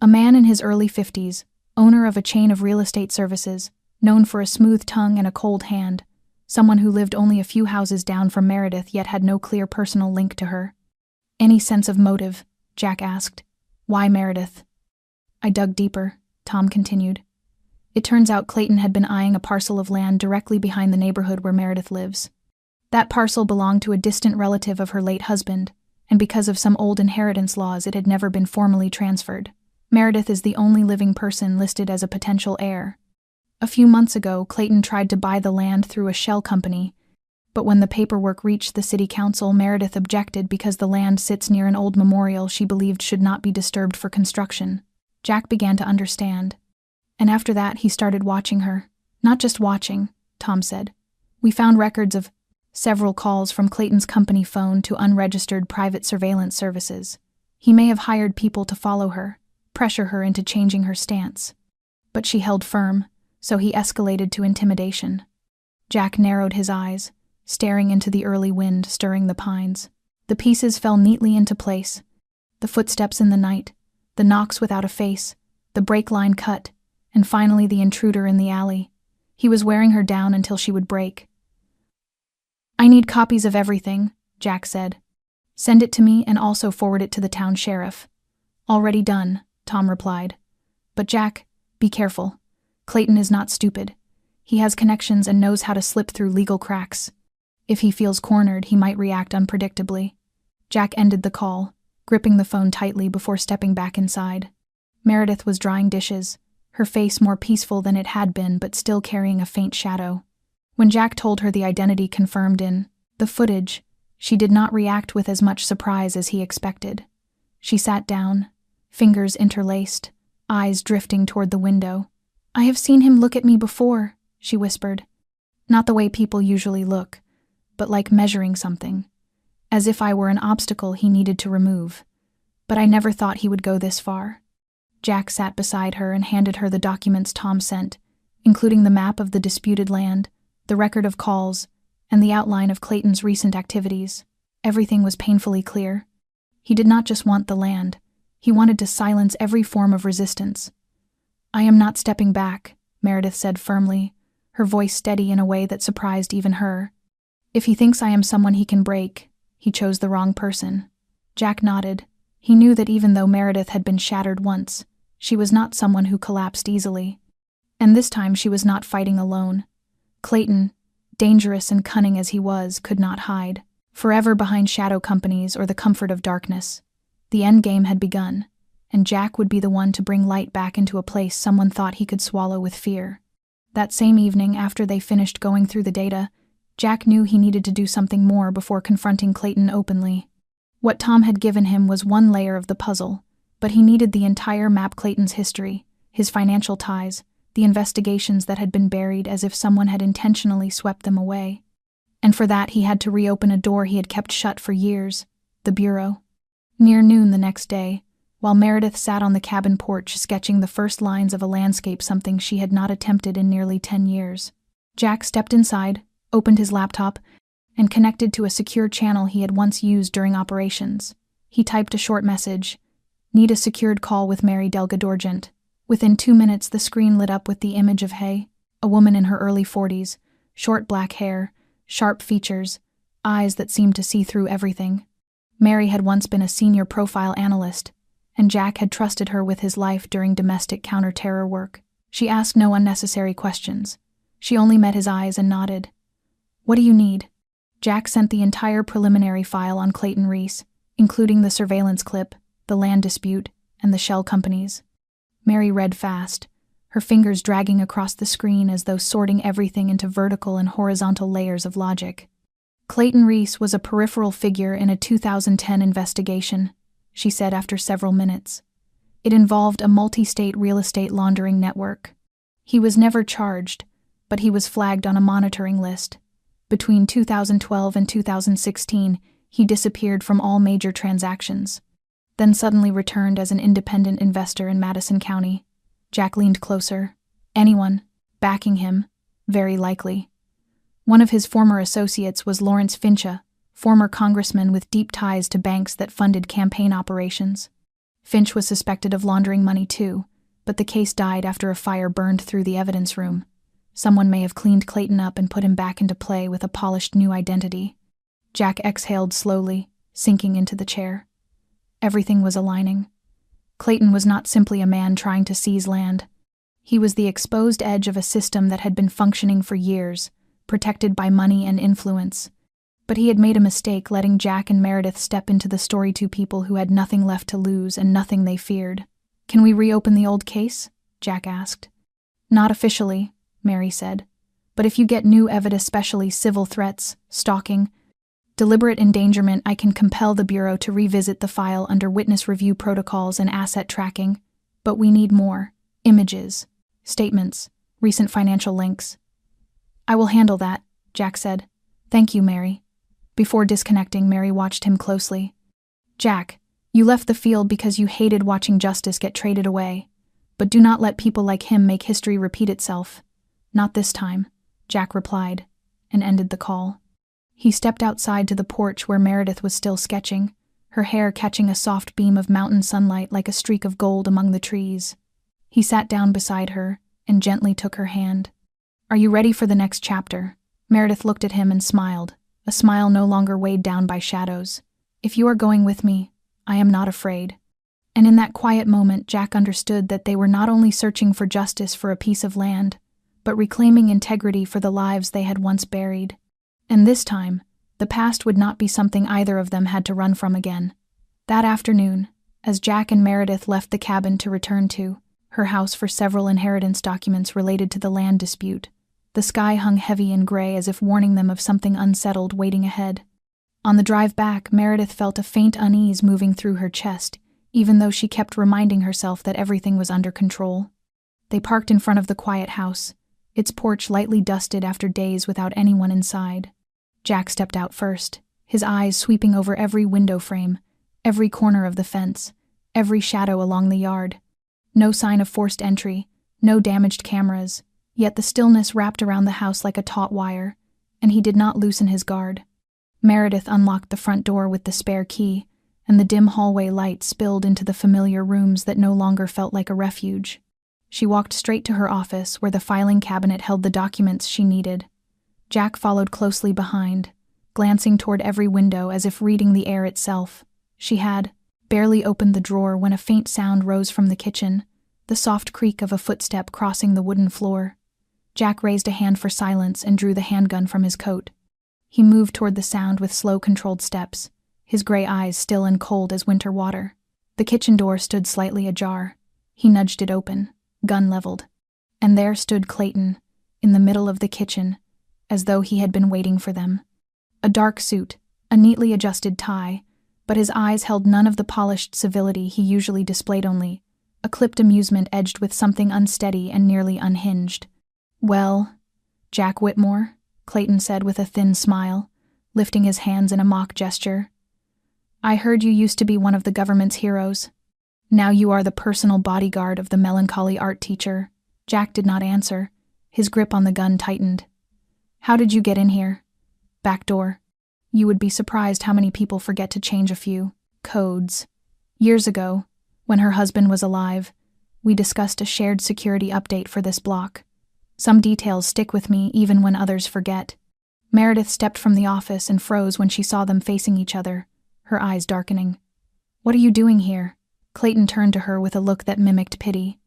A man in his early 50s, owner of a chain of real estate services, known for a smooth tongue and a cold hand, someone who lived only a few houses down from Meredith yet had no clear personal link to her. "Any sense of motive?" Jack asked. "Why Meredith?" "I dug deeper," Tom continued. "It turns out Clayton had been eyeing a parcel of land directly behind the neighborhood where Meredith lives. That parcel belonged to a distant relative of her late husband, and because of some old inheritance laws it had never been formally transferred. Meredith is the only living person listed as a potential heir. A few months ago, Clayton tried to buy the land through a shell company, but when the paperwork reached the city council, Meredith objected because the land sits near an old memorial she believed should not be disturbed for construction." Jack began to understand. "And after that, he started watching her." "Not just watching," Tom said. "We found records of several calls from Clayton's company phone to unregistered private surveillance services. He may have hired people to follow her, pressure her into changing her stance. But she held firm, so he escalated to intimidation." Jack narrowed his eyes, staring into the early wind stirring the pines. The pieces fell neatly into place. The footsteps in the night, the knocks without a face, the brake line cut, and finally the intruder in the alley. He was wearing her down until she would break. "I need copies of everything," Jack said. "Send it to me and also forward it to the town sheriff." "Already done," Tom replied. "But Jack, be careful. Clayton is not stupid. He has connections and knows how to slip through legal cracks. If he feels cornered, he might react unpredictably." Jack ended the call, gripping the phone tightly before stepping back inside. Meredith was drying dishes, her face more peaceful than it had been but still carrying a faint shadow. When Jack told her the identity confirmed in the footage, she did not react with as much surprise as he expected. She sat down, fingers interlaced, eyes drifting toward the window. "I have seen him look at me before," she whispered. "Not the way people usually look, but like measuring something. as if I were an obstacle he needed to remove. But I never thought he would go this far. Jack sat beside her and handed her the documents Tom sent, including the map of the disputed land, the record of calls, and the outline of Clayton's recent activities. Everything was painfully clear. He did not just want the land. He wanted to silence every form of resistance. "I am not stepping back," Meredith said firmly, her voice steady in a way that surprised even her. "If he thinks I am someone he can break, he chose the wrong person." Jack nodded. He knew that even though Meredith had been shattered once, she was not someone who collapsed easily. And this time she was not fighting alone. Clayton, dangerous and cunning as he was, could not hide, forever behind shadow companies or the comfort of darkness. The endgame had begun, and Jack would be the one to bring light back into a place someone thought he could swallow with fear. That same evening, after they finished going through the data, Jack knew he needed to do something more before confronting Clayton openly. What Tom had given him was one layer of the puzzle, but he needed the entire map: Clayton's history, his financial ties, the investigations that had been buried as if someone had intentionally swept them away. And for that he had to reopen a door he had kept shut for years, the bureau. Near noon the next day, while Meredith sat on the cabin porch sketching the first lines of a landscape, something she had not attempted in nearly 10 years, Jack stepped inside, opened his laptop, and connected to a secure channel he had once used during operations. He typed a short message: "Need a secured call with Mary Delgadorgent." Within 2 minutes the screen lit up with the image of Hay, a woman in her early 40s, short black hair, sharp features, eyes that seemed to see through everything. Mary had once been a senior profile analyst, and Jack had trusted her with his life during domestic counter-terror work. She asked no unnecessary questions. She only met his eyes and nodded. "What do you need?" Jack sent the entire preliminary file on Clayton Reese, including the surveillance clip, the land dispute, and the shell companies. Mary read fast, her fingers dragging across the screen as though sorting everything into vertical and horizontal layers of logic. Clayton Reese was a peripheral figure in a 2010 investigation, she said after several minutes. It involved a multi-state real estate laundering network. He was never charged, but he was flagged on a monitoring list. Between 2012 and 2016, he disappeared from all major transactions, then suddenly returned as an independent investor in Madison County. Jack leaned closer. Anyone backing him? Very likely. One of his former associates was Lawrence Fincha, former congressman with deep ties to banks that funded campaign operations. Finch was suspected of laundering money too, but the case died after a fire burned through the evidence room. Someone may have cleaned Clayton up and put him back into play with a polished new identity. Jack exhaled slowly, sinking into the chair. Everything was aligning. Clayton was not simply a man trying to seize land. He was the exposed edge of a system that had been functioning for years, protected by money and influence. But he had made a mistake letting Jack and Meredith step into the story, two people who had nothing left to lose and nothing they feared. "Can we reopen the old case?" Jack asked. "Not officially," Mary said. "But if you get new evidence, especially civil threats, stalking, deliberate endangerment, I can compel the Bureau to revisit the file under witness review protocols and asset tracking. But we need more. Images, statements, recent financial links." "I will handle that," Jack said. "Thank you, Mary." Before disconnecting, Mary watched him closely. "Jack, you left the field because you hated watching justice get traded away. But do not let people like him make history repeat itself." "Not this time," Jack replied, and ended the call. He stepped outside to the porch where Meredith was still sketching, her hair catching a soft beam of mountain sunlight like a streak of gold among the trees. He sat down beside her and gently took her hand. "Are you ready for the next chapter?" Meredith looked at him and smiled, a smile no longer weighed down by shadows. "If you are going with me, I am not afraid." And in that quiet moment, Jack understood that they were not only searching for justice for a piece of land, but reclaiming integrity for the lives they had once buried. And this time, the past would not be something either of them had to run from again. That afternoon, as Jack and Meredith left the cabin to return to her house for several inheritance documents related to the land dispute, the sky hung heavy and gray as if warning them of something unsettled waiting ahead. On the drive back, Meredith felt a faint unease moving through her chest, even though she kept reminding herself that everything was under control. They parked in front of the quiet house, its porch lightly dusted after days without anyone inside. Jack stepped out first, his eyes sweeping over every window frame, every corner of the fence, every shadow along the yard. No sign of forced entry, no damaged cameras, yet the stillness wrapped around the house like a taut wire, and he did not loosen his guard. Meredith unlocked the front door with the spare key, and the dim hallway light spilled into the familiar rooms that no longer felt like a refuge. She walked straight to her office, where the filing cabinet held the documents she needed. Jack followed closely behind, glancing toward every window as if reading the air itself. She had barely opened the drawer when a faint sound rose from the kitchen, the soft creak of a footstep crossing the wooden floor. Jack raised a hand for silence and drew the handgun from his coat. He moved toward the sound with slow, controlled steps, his gray eyes still and cold as winter water. The kitchen door stood slightly ajar. He nudged it open, gun leveled. And there stood Clayton, in the middle of the kitchen, as though he had been waiting for them. A dark suit, a neatly adjusted tie, but his eyes held none of the polished civility he usually displayed, only a clipped amusement edged with something unsteady and nearly unhinged. "Well, Jack Whitmore," Clayton said with a thin smile, lifting his hands in a mock gesture. "I heard you used to be one of the government's heroes. Now you are the personal bodyguard of the melancholy art teacher." Jack did not answer. His grip on the gun tightened. "How did you get in here?" "Back door. You would be surprised how many people forget to change a few codes. Years ago, when her husband was alive, we discussed a shared security update for this block. Some details stick with me even when others forget." Meredith stepped from the office and froze when she saw them facing each other, her eyes darkening. "What are you doing here?" Clayton turned to her with a look that mimicked pity.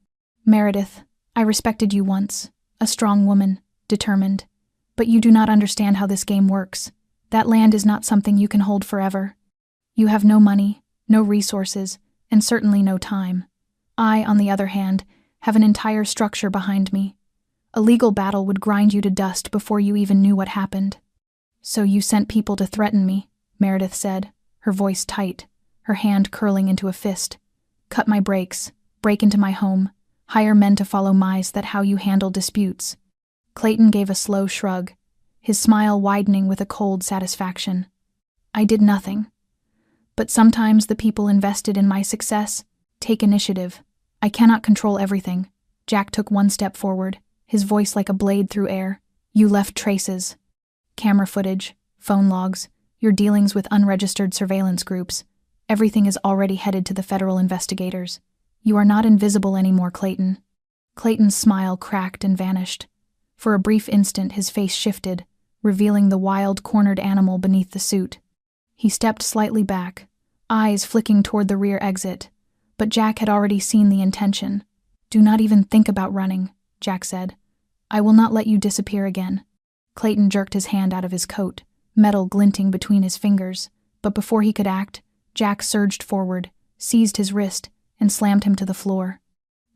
"Meredith, I respected you once, a strong woman, determined. But you do not understand how this game works. That land is not something you can hold forever. You have no money, no resources, and certainly no time. I, on the other hand, have an entire structure behind me. A legal battle would grind you to dust before you even knew what happened." "So you sent people to threaten me," Meredith said, her voice tight, her hand curling into a fist. "Cut my brakes, break into my home, hire men to follow mice. That how you handle disputes?" Clayton gave a slow shrug, his smile widening with a cold satisfaction. "I did nothing. But sometimes the people invested in my success take initiative. I cannot control everything." Jack took one step forward, his voice like a blade through air. "You left traces. Camera footage, phone logs, your dealings with unregistered surveillance groups. Everything is already headed to the federal investigators. You are not invisible anymore, Clayton." Clayton's smile cracked and vanished. For a brief instant his face shifted, revealing the wild, cornered animal beneath the suit. He stepped slightly back, eyes flicking toward the rear exit, but Jack had already seen the intention. "Do not even think about running," Jack said. "I will not let you disappear again." Clayton jerked his hand out of his coat, metal glinting between his fingers, but before he could act, Jack surged forward, seized his wrist, and slammed him to the floor.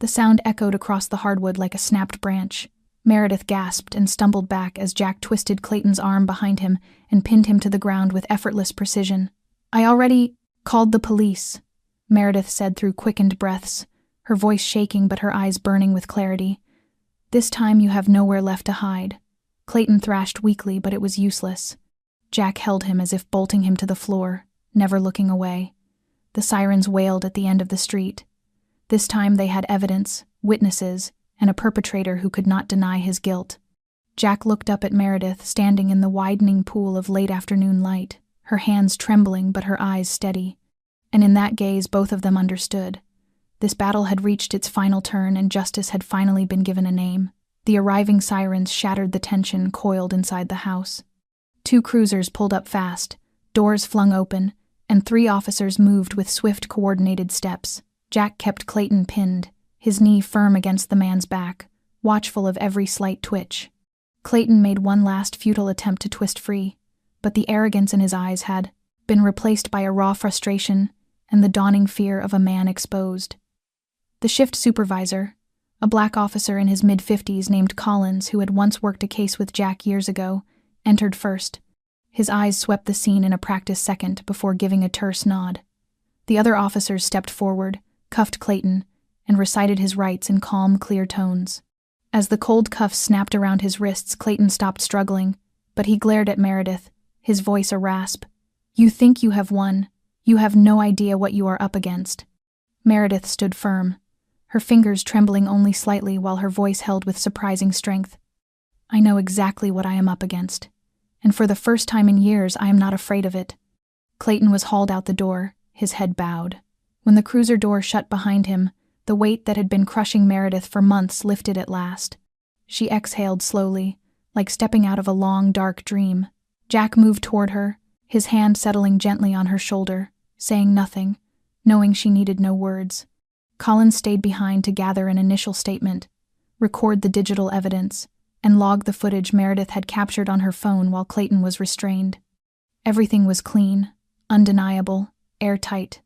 The sound echoed across the hardwood like a snapped branch. Meredith gasped and stumbled back as Jack twisted Clayton's arm behind him and pinned him to the ground with effortless precision. "I already called the police," Meredith said through quickened breaths, her voice shaking but her eyes burning with clarity. "This time you have nowhere left to hide." Clayton thrashed weakly, but it was useless. Jack held him as if bolting him to the floor, never looking away. The sirens wailed at the end of the street. This time they had evidence, witnesses, and a perpetrator who could not deny his guilt. Jack looked up at Meredith, standing in the widening pool of late afternoon light, her hands trembling but her eyes steady. And in that gaze both of them understood. This battle had reached its final turn and justice had finally been given a name. The arriving sirens shattered the tension coiled inside the house. 2 cruisers pulled up fast, doors flung open, and 3 officers moved with swift, coordinated steps. Jack kept Clayton pinned, his knee firm against the man's back, watchful of every slight twitch. Clayton made one last futile attempt to twist free, but the arrogance in his eyes had been replaced by a raw frustration and the dawning fear of a man exposed. The shift supervisor, a black officer in his mid-50s named Collins who had once worked a case with Jack years ago, entered first. His eyes swept the scene in a practiced second before giving a terse nod. The other officers stepped forward, cuffed Clayton, and recited his rights in calm, clear tones. As the cold cuffs snapped around his wrists, Clayton stopped struggling, but he glared at Meredith, his voice a rasp. You think you have won. You have no idea what you are up against. Meredith stood firm, her fingers trembling only slightly while her voice held with surprising strength. I know exactly what I am up against, and for the first time in years I am not afraid of it. Clayton was hauled out the door, his head bowed. When the cruiser door shut behind him, the weight that had been crushing Meredith for months lifted at last. She exhaled slowly, like stepping out of a long, dark dream. Jack moved toward her, his hand settling gently on her shoulder, saying nothing, knowing she needed no words. Collins stayed behind to gather an initial statement, record the digital evidence, and log the footage Meredith had captured on her phone while Clayton was restrained. Everything was clean, undeniable, airtight.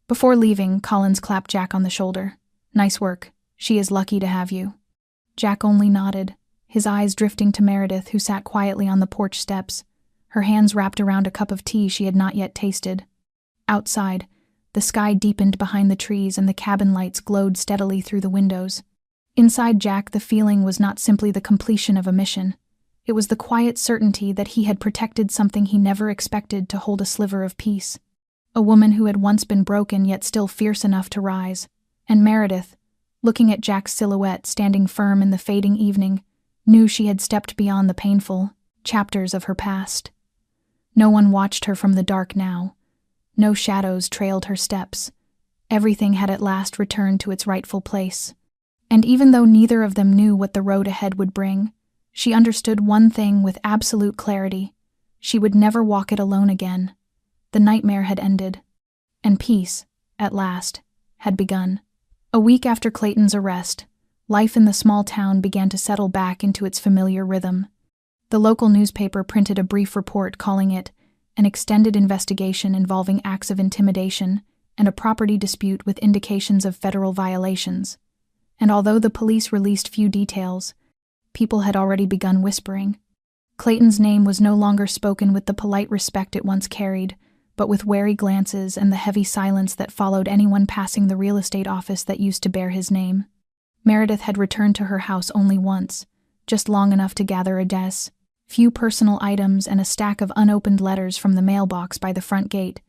Before leaving, Collins clapped Jack on the shoulder. Nice work. She is lucky to have you. Jack only nodded, his eyes drifting to Meredith, who sat quietly on the porch steps, her hands wrapped around a cup of tea she had not yet tasted. Outside, the sky deepened behind the trees and the cabin lights glowed steadily through the windows. Inside Jack, the feeling was not simply the completion of a mission. It was the quiet certainty that he had protected something he never expected to hold a sliver of peace. A woman who had once been broken yet still fierce enough to rise. And Meredith, looking at Jack's silhouette standing firm in the fading evening, knew she had stepped beyond the painful chapters of her past. No one watched her from the dark now. No shadows trailed her steps. Everything had at last returned to its rightful place. And even though neither of them knew what the road ahead would bring, she understood one thing with absolute clarity. She would never walk it alone again. The nightmare had ended, and peace, at last, had begun. A week after Clayton's arrest, life in the small town began to settle back into its familiar rhythm. The local newspaper printed a brief report calling it an extended investigation involving acts of intimidation and a property dispute with indications of federal violations. And although the police released few details, people had already begun whispering. Clayton's name was no longer spoken with the polite respect it once carried, but with wary glances and the heavy silence that followed anyone passing the real estate office that used to bear his name. Meredith had returned to her house only once, just long enough to gather a desk, few personal items, and a stack of unopened letters from the mailbox by the front gate,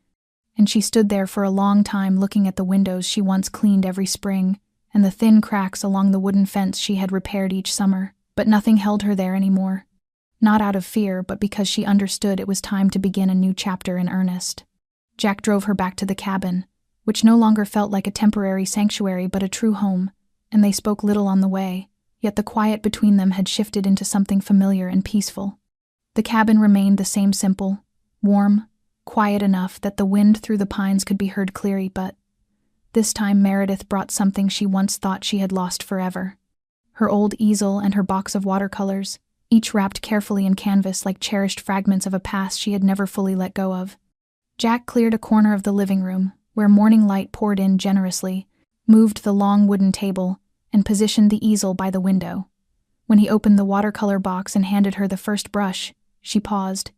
and she stood there for a long time looking at the windows she once cleaned every spring, and the thin cracks along the wooden fence she had repaired each summer, but nothing held her there anymore. Not out of fear, but because she understood it was time to begin a new chapter in earnest. Jack drove her back to the cabin, which no longer felt like a temporary sanctuary but a true home, and they spoke little on the way, yet the quiet between them had shifted into something familiar and peaceful. The cabin remained the same simple, warm, quiet enough that the wind through the pines could be heard clearly, but this time Meredith brought something she once thought she had lost forever. Her old easel and her box of watercolors, each wrapped carefully in canvas like cherished fragments of a past she had never fully let go of. Jack cleared a corner of the living room, where morning light poured in generously, moved the long wooden table, and positioned the easel by the window. When he opened the watercolor box and handed her the first brush, she paused,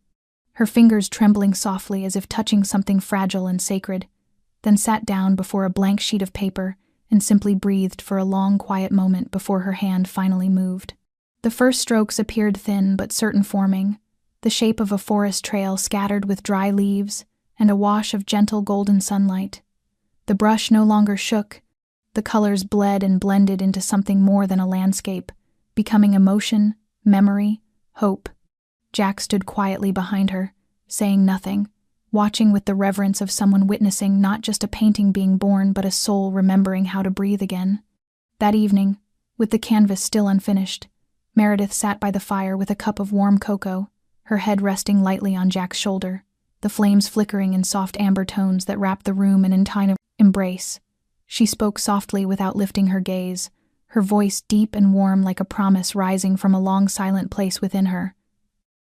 her fingers trembling softly as if touching something fragile and sacred, then sat down before a blank sheet of paper and simply breathed for a long, quiet moment before her hand finally moved. The first strokes appeared thin but certain, forming the shape of a forest trail scattered with dry leaves and a wash of gentle golden sunlight. The brush no longer shook. The colors bled and blended into something more than a landscape, becoming emotion, memory, hope. Jack stood quietly behind her, saying nothing, watching with the reverence of someone witnessing not just a painting being born but a soul remembering how to breathe again. That evening, with the canvas still unfinished, Meredith sat by the fire with a cup of warm cocoa, her head resting lightly on Jack's shoulder, the flames flickering in soft amber tones that wrapped the room in an entire embrace. She spoke softly without lifting her gaze, her voice deep and warm like a promise rising from a long silent place within her.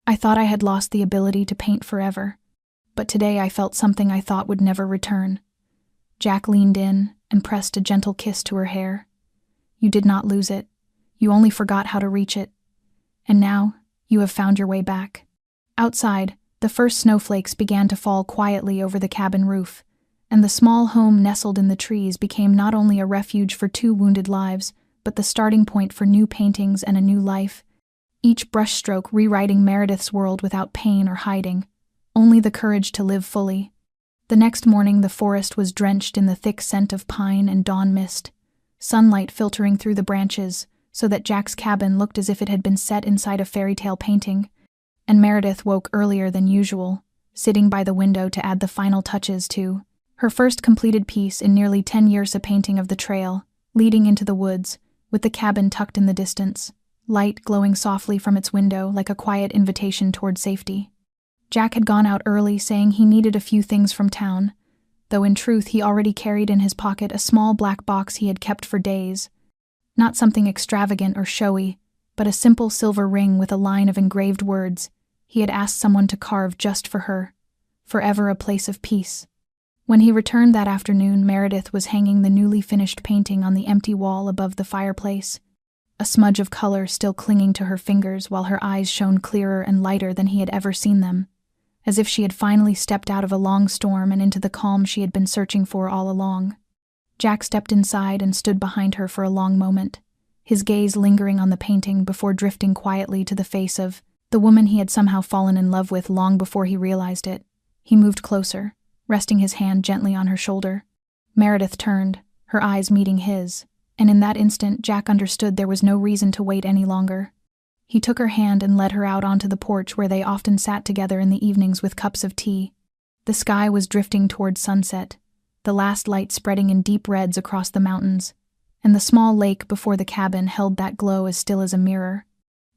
I thought I had lost the ability to paint forever, but today I felt something I thought would never return. Jack leaned in and pressed a gentle kiss to her hair. You did not lose it. You only forgot how to reach it. And now, you have found your way back. Outside, the first snowflakes began to fall quietly over the cabin roof, and the small home nestled in the trees became not only a refuge for two wounded lives, but the starting point for new paintings and a new life, each brushstroke rewriting Meredith's world without pain or hiding. only the courage to live fully. The next morning, the forest was drenched in the thick scent of pine and dawn mist, sunlight filtering through the branches so that Jack's cabin looked as if it had been set inside a fairy tale painting, and Meredith woke earlier than usual, sitting by the window to add the final touches to her first completed piece in nearly 10 years, a painting of the trail leading into the woods, with the cabin tucked in the distance, light glowing softly from its window like a quiet invitation toward safety. Jack had gone out early, saying he needed a few things from town, though in truth he already carried in his pocket a small black box he had kept for days. Not something extravagant or showy, but a simple silver ring with a line of engraved words he had asked someone to carve just for her, forever a place of peace. When he returned that afternoon, Meredith was hanging the newly finished painting on the empty wall above the fireplace, a smudge of color still clinging to her fingers while her eyes shone clearer and lighter than he had ever seen them, as if she had finally stepped out of a long storm and into the calm she had been searching for all along. Jack stepped inside and stood behind her for a long moment, his gaze lingering on the painting before drifting quietly to the face of the woman he had somehow fallen in love with long before he realized it. He moved closer, resting his hand gently on her shoulder. Meredith turned, her eyes meeting his, and in that instant Jack understood there was no reason to wait any longer. He took her hand and led her out onto the porch where they often sat together in the evenings with cups of tea. The sky was drifting towards sunset, the last light spreading in deep reds across the mountains, and the small lake before the cabin held that glow as still as a mirror.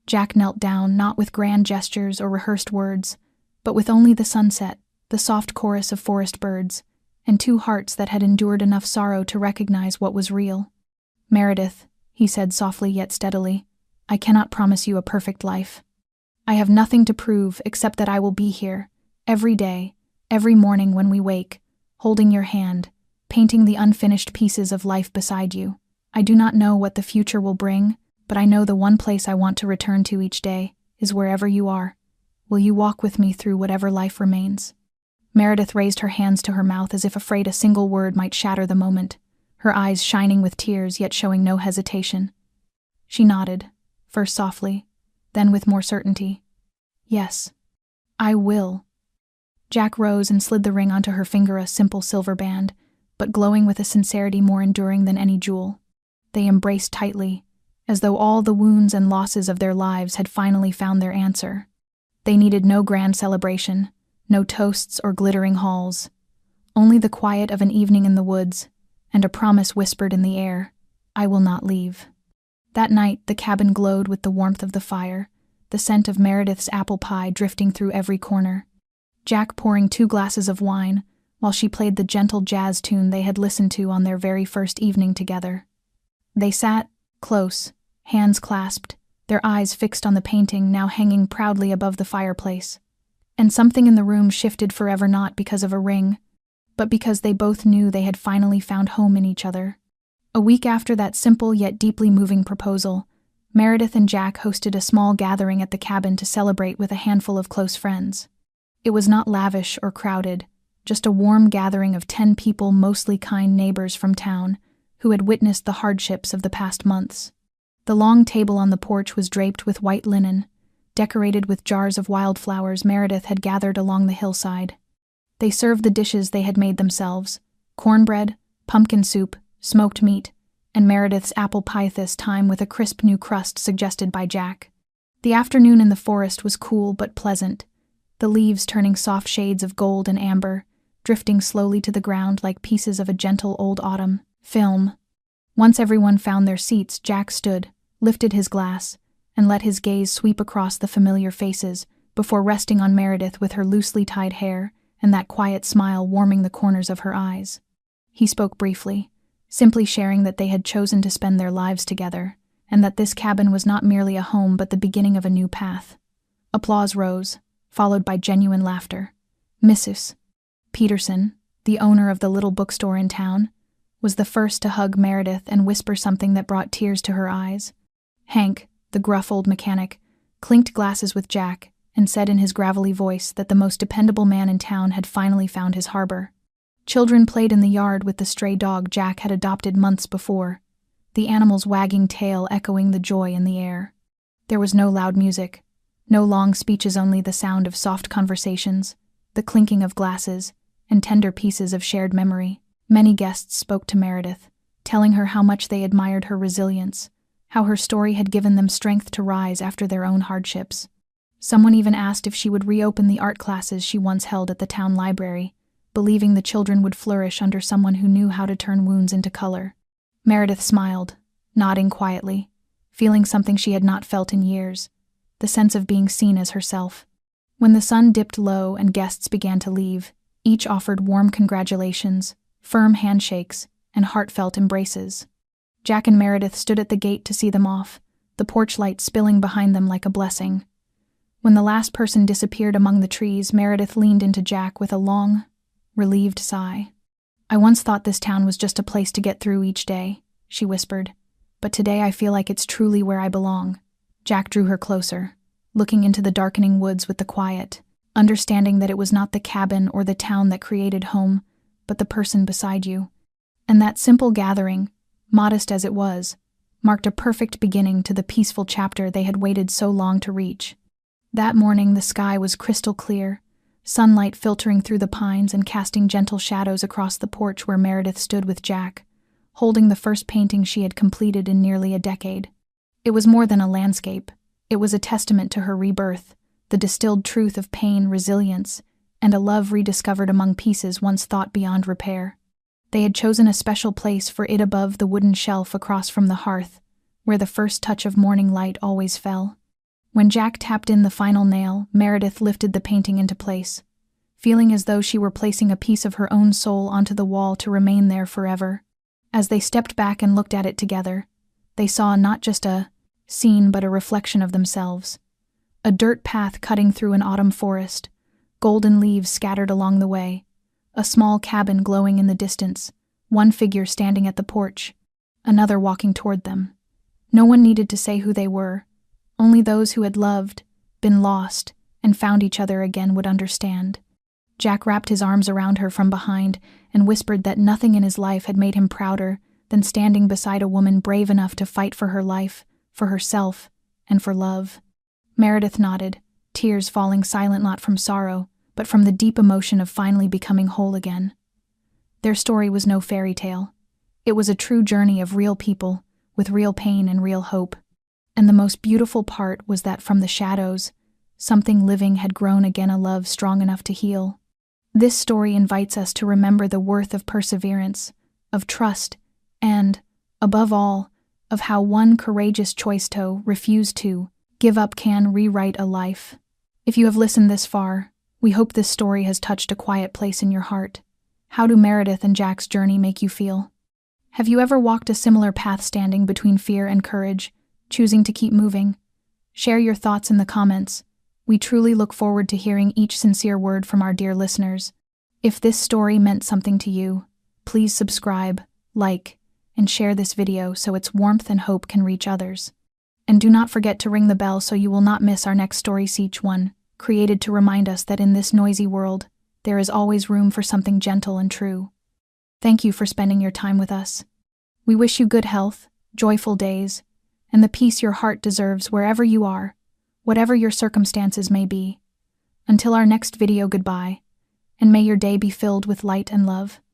Jack knelt down, not with grand gestures or rehearsed words, but with only the sunset, the soft chorus of forest birds, and two hearts that had endured enough sorrow to recognize what was real. "Meredith," he said softly yet steadily, "I cannot promise you a perfect life. I have nothing to prove except that I will be here, every day, every morning when we wake, holding your hand, painting the unfinished pieces of life beside you. I do not know what the future will bring, but I know the one place I want to return to each day is wherever you are. Will you walk with me through whatever life remains?" Meredith raised her hands to her mouth as if afraid a single word might shatter the moment, her eyes shining with tears yet showing no hesitation. She nodded, first softly, then with more certainty. "Yes, I will." Jack rose and slid the ring onto her finger, a simple silver band, but glowing with a sincerity more enduring than any jewel. They embraced tightly, as though all the wounds and losses of their lives had finally found their answer. They needed no grand celebration, no toasts or glittering halls, only the quiet of an evening in the woods, and a promise whispered in the air, "I will not leave." That night, the cabin glowed with the warmth of the fire, the scent of Meredith's apple pie drifting through every corner. Jack pouring 2 glasses of wine, while she played the gentle jazz tune they had listened to on their very first evening together. They sat, close, hands clasped, their eyes fixed on the painting now hanging proudly above the fireplace. And something in the room shifted forever, not because of a ring, but because they both knew they had finally found home in each other. A week after that simple yet deeply moving proposal, Meredith and Jack hosted a small gathering at the cabin to celebrate with a handful of close friends. It was not lavish or crowded, just a warm gathering of 10 people, mostly kind neighbors from town, who had witnessed the hardships of the past months. The long table on the porch was draped with white linen, decorated with jars of wildflowers Meredith had gathered along the hillside. They served the dishes they had made themselves: cornbread, pumpkin soup, smoked meat, and Meredith's apple pie, this time with a crisp new crust suggested by Jack. The afternoon in the forest was cool but pleasant, the leaves turning soft shades of gold and amber, drifting slowly to the ground like pieces of a gentle old autumn film. Once everyone found their seats, Jack stood, lifted his glass, and let his gaze sweep across the familiar faces before resting on Meredith with her loosely tied hair and that quiet smile warming the corners of her eyes. He spoke briefly, simply sharing that they had chosen to spend their lives together, and that this cabin was not merely a home but the beginning of a new path. Applause rose, followed by genuine laughter. Mrs. Peterson, the owner of the little bookstore in town, was the first to hug Meredith and whisper something that brought tears to her eyes. Hank, the gruff old mechanic, clinked glasses with Jack and said in his gravelly voice that the most dependable man in town had finally found his harbor. Children played in the yard with the stray dog Jack had adopted months before, the animal's wagging tail echoing the joy in the air. There was no loud music, no long speeches, only the sound of soft conversations, the clinking of glasses, and tender pieces of shared memory. Many guests spoke to Meredith, telling her how much they admired her resilience, how her story had given them strength to rise after their own hardships. Someone even asked if she would reopen the art classes she once held at the town library, believing the children would flourish under someone who knew how to turn wounds into color. Meredith smiled, nodding quietly, feeling something she had not felt in years, the sense of being seen as herself. When the sun dipped low and guests began to leave, each offered warm congratulations, firm handshakes, and heartfelt embraces. Jack and Meredith stood at the gate to see them off, the porch light spilling behind them like a blessing. When the last person disappeared among the trees, Meredith leaned into Jack with a long, relieved sigh. "I once thought this town was just a place to get through each day," she whispered, "but today I feel like it's truly where I belong." Jack drew her closer, looking into the darkening woods with the quiet, understanding that it was not the cabin or the town that created home, but the person beside you. And that simple gathering, modest as it was, marked a perfect beginning to the peaceful chapter they had waited so long to reach. That morning the sky was crystal clear, sunlight filtering through the pines and casting gentle shadows across the porch where Meredith stood with Jack, holding the first painting she had completed in nearly a decade. It was more than a landscape. It was a testament to her rebirth, the distilled truth of pain, resilience, and a love rediscovered among pieces once thought beyond repair. They had chosen a special place for it above the wooden shelf across from the hearth, where the first touch of morning light always fell. When Jack tapped in the final nail, Meredith lifted the painting into place, feeling as though she were placing a piece of her own soul onto the wall to remain there forever. As they stepped back and looked at it together, they saw not just a scene but a reflection of themselves. A dirt path cutting through an autumn forest, golden leaves scattered along the way, a small cabin glowing in the distance, one figure standing at the porch, another walking toward them. No one needed to say who they were. Only those who had loved, been lost, and found each other again would understand. Jack wrapped his arms around her from behind and whispered that nothing in his life had made him prouder than standing beside a woman brave enough to fight for her life, for herself, and for love. Meredith nodded, tears falling silent not from sorrow, but from the deep emotion of finally becoming whole again. Their story was no fairy tale. It was a true journey of real people, with real pain and real hope. And the most beautiful part was that from the shadows, something living had grown again, a love strong enough to heal. This story invites us to remember the worth of perseverance, of trust, and, above all, of how one courageous choice to refuse to give up can rewrite a life. If you have listened this far, we hope this story has touched a quiet place in your heart. How do Meredith and Jack's journey make you feel? Have you ever walked a similar path, standing between fear and courage, choosing to keep moving? Share your thoughts in the comments. We truly look forward to hearing each sincere word from our dear listeners. If this story meant something to you, please subscribe, like, and share this video so its warmth and hope can reach others. And do not forget to ring the bell so you will not miss our next story, each one created to remind us that in this noisy world, there is always room for something gentle and true. Thank you for spending your time with us. We wish you good health, joyful days, and the peace your heart deserves wherever you are, whatever your circumstances may be. Until our next video, goodbye, and may your day be filled with light and love.